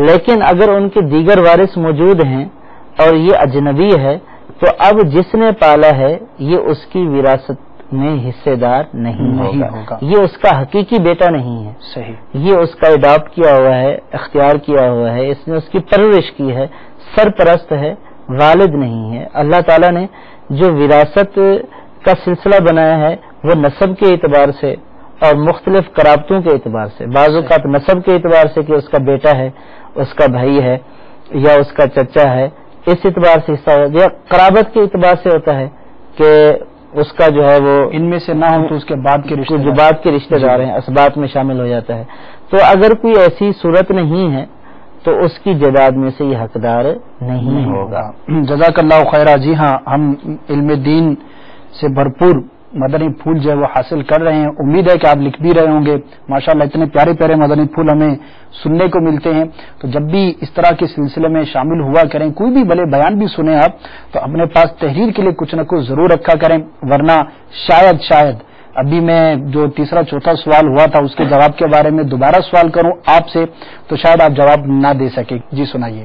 لیکن اگر ان کے دیگر وارث موجود ہیں اور یہ اجنبی ہے تو اب جس نے پالا ہے یہ اس کی وراثت میں حصے دار نہیں ہوگا. یہ اس کا حقیقی بیٹا نہیں ہے، صحیح، یہ اس کا اڈاپٹ کیا ہوا ہے، اختیار کیا ہوا ہے، اس نے اس کی پرورش کی ہے، سرپرست ہے، والد نہیں ہے. اللہ تعالیٰ نے جو وراثت کا سلسلہ بنایا ہے وہ نسب کے اعتبار سے اور مختلف قرابتوں کے اعتبار سے، بعض اوقات نسب کے اعتبار سے کہ اس کا بیٹا ہے، اس کا بھائی ہے یا اس کا چچا ہے، اس اعتبار سے حصہ ہو، یا قرابت کے اعتبار سے ہوتا ہے کہ اس کا جو ہے وہ ان میں سے نہ ہو تو اس کے بعد کے رشتہ جو بعد کے رشتہ دار ہیں اسبات میں شامل ہو جاتا ہے. تو اگر کوئی ایسی صورت نہیں ہے تو اس کی جائیداد میں سے یہ حقدار نہیں ہوگا. جزاک اللہ خیرہ. جی ہاں، ہم علم دین سے بھرپور مدنی پھول جو ہے وہ حاصل کر رہے ہیں. امید ہے کہ آپ لکھ بھی رہے ہوں گے. ماشاءاللہ اتنے پیارے پیارے مدنی پھول ہمیں سننے کو ملتے ہیں. تو جب بھی اس طرح کے سلسلے میں شامل ہوا کریں، کوئی بھی بھلے بیان بھی سنیں آپ، تو اپنے پاس تحریر کے لیے کچھ نہ کچھ ضرور رکھا کریں، ورنہ شاید ابھی میں جو تیسرا چوتھا سوال ہوا تھا اس کے جواب کے بارے میں دوبارہ سوال کروں آپ سے تو شاید آپ جواب نہ دے سکیں. جی سنائیے.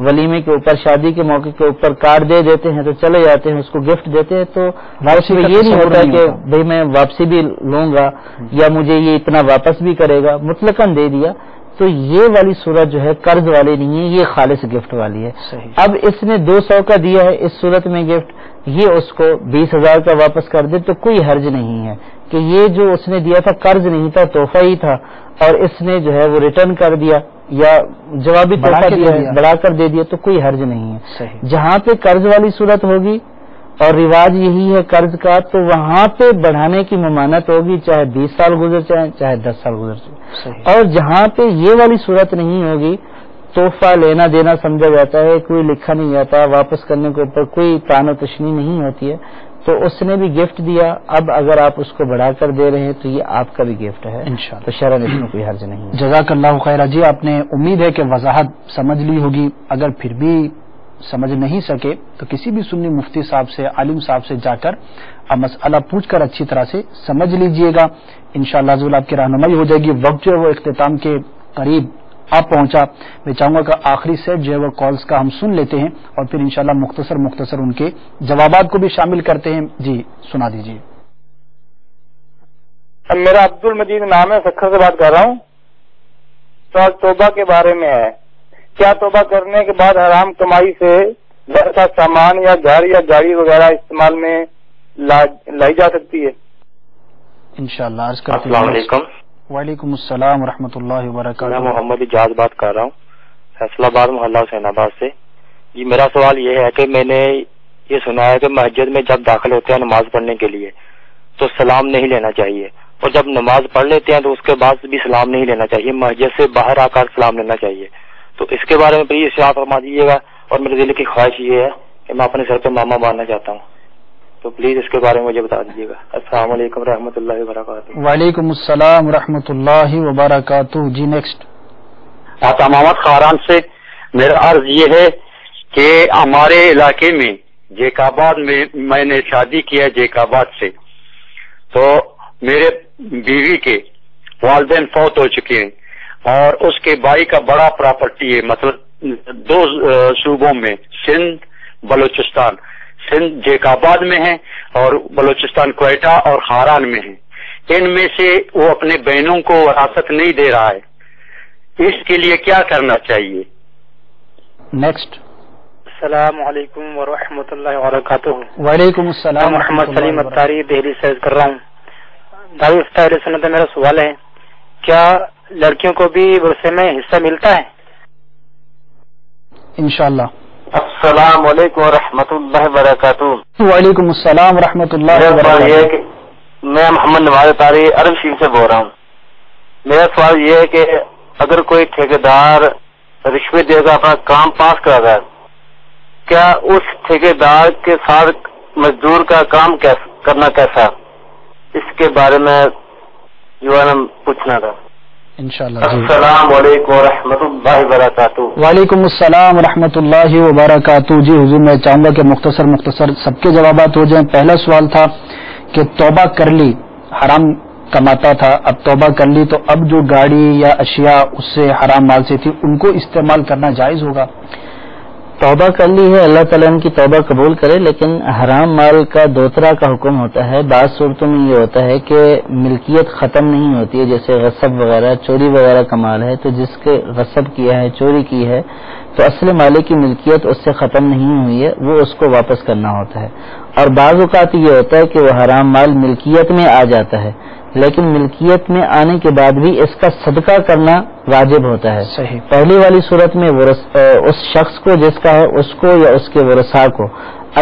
ولیمے کے اوپر شادی کے موقع کے اوپر کارڈ دے دیتے ہیں تو چلے جاتے ہیں، اس کو گفٹ دیتے ہیں، تو اس میں یہ نہیں ہوتا کہ بھئی میں واپسی بھی لوں گا یا مجھے یہ اتنا واپس بھی کرے گا، مطلقاً دے دیا. تو یہ والی صورت جو ہے قرض والی نہیں ہے، یہ خالص گفٹ والی ہے. اب اس نے 200 کا دیا ہے اس صورت میں گفٹ، یہ اس کو 20,000 کا واپس کر دے تو کوئی حرج نہیں ہے کہ یہ جو اس نے دیا تھا قرض نہیں تھا، تحفہ ہی تھا، اور اس نے جو ہے وہ ریٹرن کر دیا یا جوابی تحفہ دیا ہے، بڑھا کر دے دیا، تو کوئی حرج نہیں ہے. جہاں پہ قرض والی صورت ہوگی اور رواج یہی ہے قرض کا، تو وہاں پہ بڑھانے کی ممانت ہوگی، چاہے 20 سال گزر جائیں چاہے 10 سال گزر جائیں. اور جہاں پہ یہ والی صورت نہیں ہوگی، تحفہ لینا دینا سمجھا جاتا ہے، کوئی لکھا نہیں جاتا، واپس کرنے کے اوپر کوئی تان و تشنی نہیں ہوتی ہے، تو اس نے بھی گفٹ دیا. اب اگر آپ اس کو بڑھا کر دے رہے ہیں تو یہ آپ کا بھی گفٹ ہے انشاءاللہ، تو شرعاً اس میں کوئی حرج نہیں ہے. جزاک اللہ خیر. جی آپ نے امید ہے کہ وضاحت سمجھ لی ہوگی. اگر پھر بھی سمجھ نہیں سکے تو کسی بھی سنی مفتی صاحب سے، عالم صاحب سے جا کر اب مسئلہ پوچھ کر اچھی طرح سے سمجھ لیجئے گا. انشاءاللہ عز و جل آپ کی رہنمائی ہو جائے گی. وقت جو ہے وہ اختتام کے قریب آپ پہنچا. میں چاہوں گا کہ آخری سیٹ جو ہے وہ کالز کا ہم سن لیتے ہیں اور پھر انشاءاللہ مختصر ان کے جوابات کو بھی شامل کرتے ہیں. جی سنا دیجیے. میرا عبد المجید نام ہے، سکھر سے بات کر رہا ہوں. سوال توبہ کے بارے میں ہے. کیا توبہ کرنے کے بعد حرام کمائی سے گھر کا سامان یا گھر یا گاڑی وغیرہ استعمال میں لائی جا سکتی ہے؟ انشاءاللہ. السلام علیکم. وعلیکم السلام ورحمۃ اللہ وبرکاتہ. میں محمد اجاز بات کر رہا ہوں، فیصلہ آباد محلہ حسین آباد سے. جی میرا سوال یہ ہے کہ میں نے یہ سنا ہے کہ مسجد میں جب داخل ہوتے ہیں نماز پڑھنے کے لیے تو سلام نہیں لینا چاہیے، اور جب نماز پڑھ لیتے ہیں تو اس کے بعد بھی سلام نہیں لینا چاہیے، مسجد سے باہر آ کر سلام لینا چاہیے. تو اس کے بارے میں پلیز ارشاد فرما دیجیے گا. اور میرے دل کی خواہش یہ ہے کہ میں اپنے سر پہ ماما باندھنا چاہتا ہوں، تو پلیز اس کے بارے میں مجھے بتا دیجیے گا. السلام علیکم رحمۃ اللہ وبرکاتہ. وعلیکم السلام ورحمۃ اللہ وبرکاتہ. جی نیکسٹ. آتا محمد خاران سے. میرا عرض یہ ہے کہ ہمارے علاقے میں جیک آباد میں میں نے شادی کیا جیک آباد سے، تو میرے بیوی کے والدین فوت ہو چکے ہیں اور اس کے بھائی کا بڑا پراپرٹی ہے، مطلب 2 صوبوں میں، سندھ بلوچستان. سندھ جیک آباد میں ہے اور بلوچستان کوئٹہ اور خاران میں ہے. ان میں سے وہ اپنے بہنوں کو وراثت نہیں دے رہا ہے، اس کے لیے کیا کرنا چاہیے؟ نیکسٹ. السلام علیکم ورحمۃ اللہ وبرکاتہ. وعلیکم السلام. محمد سلیم اتاری دہلی سے کر رہا ہوں. دعوی افتاح سنت. میرا سوال ہے کیا لڑکیوں کو بھی ورثے میں حصہ ملتا ہے؟ انشاءاللہ. السلام علیکم ورحمۃ اللہ وبرکاتہ. وعلیکم السلام ورحمۃ اللہ وبرکاتہ. میں محمد نواز اتاری عرب شریف سے بول رہا ہوں. میرا سوال یہ ہے کہ اگر کوئی ٹھیکیدار رشوت دے گا اپنا کام پاس کرا ہے، کیا اس ٹھیکیدار کے ساتھ مزدور کا کام کرنا کیسا، اس کے بارے میں جو ہے نا پوچھنا تھا. انشاءاللہ. السلام علیکم ورحمۃ اللہ وبرکاتہ. وعلیکم السلام ورحمۃ اللہ وبرکاتہ. جی حضور میں چاہوں گا کہ مختصر سب کے جوابات ہو جائیں. پہلا سوال تھا کہ توبہ کر لی، حرام کماتا تھا، اب توبہ کر لی، تو اب جو گاڑی یا اشیاء اس سے حرام مال سے تھی ان کو استعمال کرنا جائز ہوگا؟ توبہ کر لی ہے، اللہ تعالیٰ ان کی توبہ قبول کرے، لیکن حرام مال کا 2 طرح کا حکم ہوتا ہے. بعض صورتوں میں یہ ہوتا ہے کہ ملکیت ختم نہیں ہوتی ہے، جیسے غصب وغیرہ چوری وغیرہ کا مال ہے، تو جس کے غصب کیا ہے چوری کی ہے تو اصل مالک کی ملکیت اس سے ختم نہیں ہوئی ہے، وہ اس کو واپس کرنا ہوتا ہے. اور بعض اوقات یہ ہوتا ہے کہ وہ حرام مال ملکیت میں آ جاتا ہے، لیکن ملکیت میں آنے کے بعد بھی اس کا صدقہ کرنا واجب ہوتا ہے. صحیح. پہلی والی صورت میں اس شخص کو جس کا ہے اس کو یا اس کے ورثاء کو،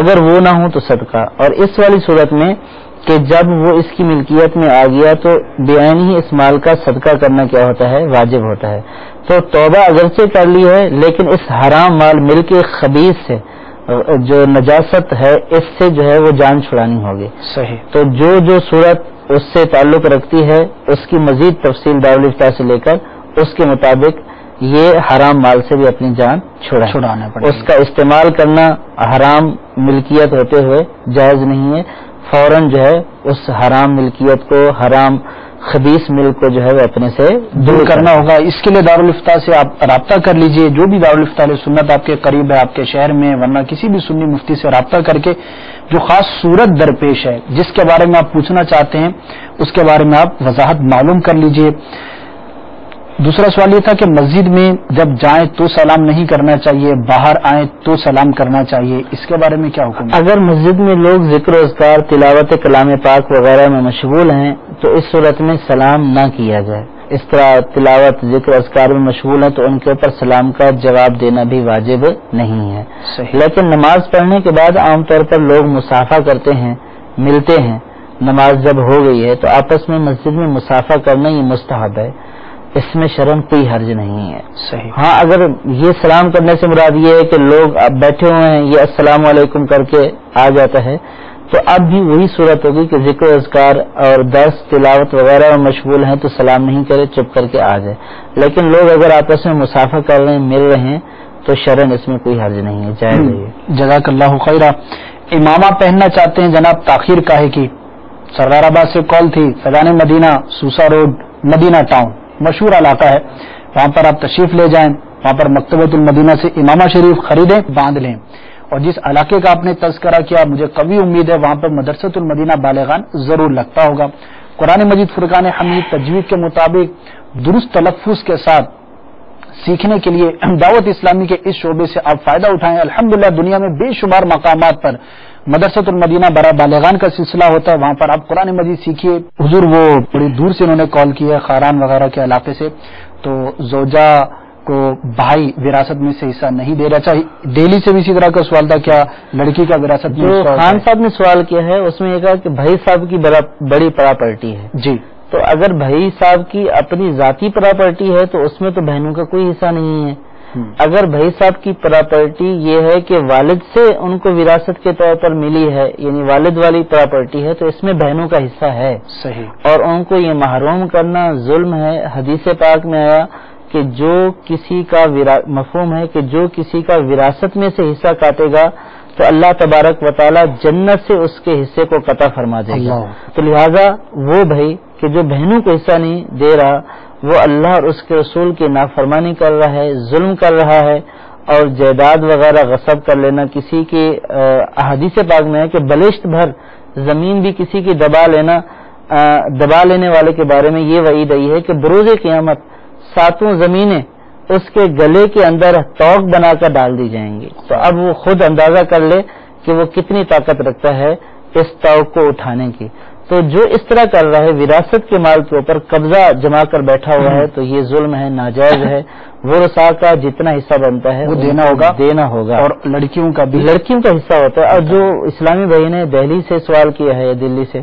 اگر وہ نہ ہو تو صدقہ. اور اس والی صورت میں کہ جب وہ اس کی ملکیت میں آ گیا تو بعین ہی اس مال کا صدقہ کرنا کیا ہوتا ہے، واجب ہوتا ہے. تو توبہ اگرچہ کر لی ہے لیکن اس حرام مال ملک خبیث سے، جو نجاست ہے، اس سے جو ہے وہ جان چھڑانی ہوگی. صحیح. تو جو صورت اس سے تعلق رکھتی ہے اس کی مزید تفصیل دارالفتاح سے لے کر اس کے مطابق یہ حرام مال سے بھی اپنی جان چھڑانا پڑے. اس کا استعمال کرنا حرام ملکیت ہوتے ہوئے جائز نہیں ہے. فوراً جو ہے اس حرام ملکیت کو، حرام خبیث ملک کو جو ہے وہ اپنے سے دور کرنا ہوگا. اس کے لیے دارالفتاء سے آپ رابطہ کر لیجئے. جو بھی دارالفتاء علیہ سنت آپ کے قریب ہے آپ کے شہر میں، ورنہ کسی بھی سنی مفتی سے رابطہ کر کے جو خاص صورت درپیش ہے جس کے بارے میں آپ پوچھنا چاہتے ہیں اس کے بارے میں آپ وضاحت معلوم کر لیجئے. دوسرا سوال یہ تھا کہ مسجد میں جب جائیں تو سلام نہیں کرنا چاہیے، باہر آئیں تو سلام کرنا چاہیے، اس کے بارے میں کیا حکم ہے؟ اگر مسجد میں لوگ ذکر و اذکار، تلاوت کلام پاک وغیرہ میں مشغول ہیں تو اس صورت میں سلام نہ کیا جائے. اس طرح تلاوت، ذکر و اذکار میں مشغول ہیں تو ان کے اوپر سلام کا جواب دینا بھی واجب نہیں ہے. لیکن نماز پڑھنے کے بعد عام طور پر لوگ مصافحہ کرتے ہیں، ملتے ہیں. نماز جب ہو گئی ہے تو آپس میں مسجد میں مصافحہ کرنا یہ مستحب ہے، اس میں شرعاً کوئی حرج نہیں ہے. صحیح. ہاں اگر یہ سلام کرنے سے مراد یہ ہے کہ لوگ اب بیٹھے ہوئے ہیں یہ السلام علیکم کر کے آ جاتا ہے تو اب بھی وہی صورت ہوگی کہ ذکر و اذکار اور درس تلاوت وغیرہ میں مشغول ہیں تو سلام نہیں کرے، چپ کر کے آ جائے. لیکن لوگ اگر آپس میں مصافحہ کر رہے ہیں، مل رہے ہیں تو شرعاً اس میں کوئی حرج نہیں ہے، جائز ہے. جزاک اللہ خیرہ. امامہ پہننا چاہتے ہیں جناب، تاخیر کاہے کی؟ سردار آباد سے کال تھی. فیضان مدینہ، سوسا روڈ، مدینہ ٹاؤن مشہور علاقہ ہے، وہاں پر آپ تشریف لے جائیں. وہاں پر مکتبۃ المدینہ سے امامہ شریف خریدیں، باندھ لیں. اور جس علاقے کا آپ نے تذکرہ کیا مجھے قوی امید ہے وہاں پر مدرسۃ المدینہ بالغان ضرور لگتا ہوگا. قرآن مجید فرقان حمید تجوید کے مطابق درست تلفظ کے ساتھ سیکھنے کے لیے دعوت اسلامی کے اس شعبے سے آپ فائدہ اٹھائیں. الحمدللہ دنیا میں بے شمار مقامات پر مدرسۃ المدینہ برائے بالغان کا سلسلہ ہوتا ہے، وہاں پر آپ قرآن مجید سیکھیے. حضور وہ بڑی دور سے انہوں نے کال کی ہے، خاران وغیرہ کے علاقے سے، تو زوجہ کو بھائی وراثت میں سے حصہ نہیں دے رہا. اچھا دہلی سے بھی اسی طرح کا سوال تھا، کیا لڑکی کا وراثت میں جو خان صاحب نے سوال کیا ہے اس میں یہ کہا کہ بھائی صاحب کی بڑی پراپرٹی ہے جی، تو اگر بھائی صاحب کی اپنی ذاتی پراپرٹی ہے تو اس میں تو بہنوں کا کوئی حصہ نہیں ہے. اگر بھائی صاحب کی پراپرٹی یہ ہے کہ والد سے ان کو وراثت کے طور پر ملی ہے، یعنی والد والی پراپرٹی ہے، تو اس میں بہنوں کا حصہ ہے. صحیح. اور ان کو یہ محروم کرنا ظلم ہے. حدیث پاک میں آیا کہ جو کسی کا مفہوم ہے کہ جو کسی کا وراثت میں سے حصہ کاٹے گا تو اللہ تبارک و تعالی جنت سے اس کے حصے کو قطع فرما دے گا. تو لہذا وہ بھائی کہ جو بہنوں کو حصہ نہیں دے رہا وہ اللہ اور اس کے رسول کی نافرمانی کر رہا ہے، ظلم کر رہا ہے. اور جائیداد وغیرہ غصب کر لینا، کسی کی احادیث پاک میں ہے کہ بلشت بھر زمین بھی کسی کی دبا لینے والے کے بارے میں یہ وعید آئی ہے کہ بروز قیامت 7 زمینیں اس کے گلے کے اندر توق بنا کر ڈال دی جائیں گی. تو اب وہ خود اندازہ کر لے کہ وہ کتنی طاقت رکھتا ہے اس توق کو اٹھانے کی. تو جو اس طرح کر رہا ہے وراثت کے مال کے اوپر قبضہ جما کر بیٹھا ہوا ہے تو یہ ظلم ہے، ناجائز ہے. ورثاء کا جتنا حصہ بنتا ہے وہ دینا ہوگا. اور لڑکیوں کا حصہ ہوتا ہے. اور جو اسلامی بھائی نے دہلی سے سوال کیا ہے، دلی سے،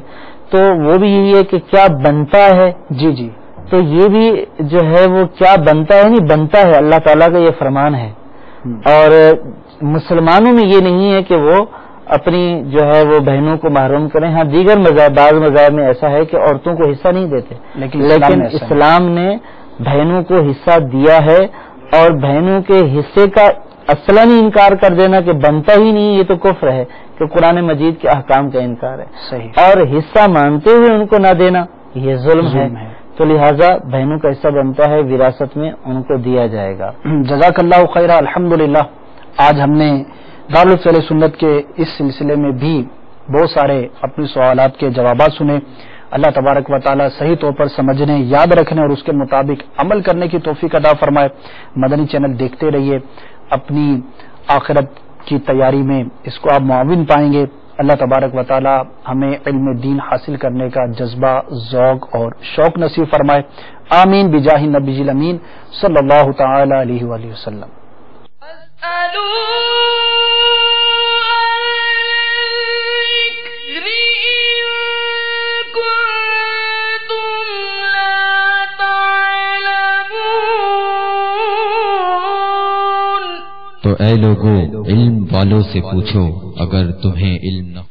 تو وہ بھی یہی ہے کہ کیا بنتا ہے. جی جی، تو یہ بھی جو ہے وہ کیا بنتا ہے، نہیں بنتا ہے، اللہ تعالیٰ کا یہ فرمان ہے. اور مسلمانوں میں یہ نہیں ہے کہ وہ اپنی جو ہے وہ بہنوں کو محروم کریں. ہاں دیگر بعض مذاہب میں ایسا ہے کہ عورتوں کو حصہ نہیں دیتے، لیکن اسلام نے بہنوں کو حصہ دیا ہے. اور بہنوں کے حصے کا اصلاً انکار کر دینا کہ بنتا ہی نہیں، یہ تو کفر ہے کہ قرآن مجید کے احکام کا انکار ہے. صحیح. اور حصہ مانتے ہوئے ان کو نہ دینا یہ ظلم ہے. تو لہٰذا بہنوں کا حصہ بنتا ہے، وراثت میں ان کو دیا جائے گا. جزاک اللہ خیرہ. الحمدللہ آج ہم نے دارالفتاء سنت کے اس سلسلے میں بھی بہت سارے اپنے سوالات کے جوابات سنے. اللہ تبارک و تعالی صحیح طور پر سمجھنے، یاد رکھنے اور اس کے مطابق عمل کرنے کی توفیق عطا فرمائے. مدنی چینل دیکھتے رہیے، اپنی آخرت کی تیاری میں اس کو آپ معاون پائیں گے. اللہ تبارک و تعالی ہمیں علم دین حاصل کرنے کا جذبہ، ذوق اور شوق نصیب فرمائے. آمین بجاہ نبی الامین صلی اللہ تعالی علیہ وآلہ وسلم. تو اے لوگو علم والوں سے پوچھو اگر تمہیں علم نہ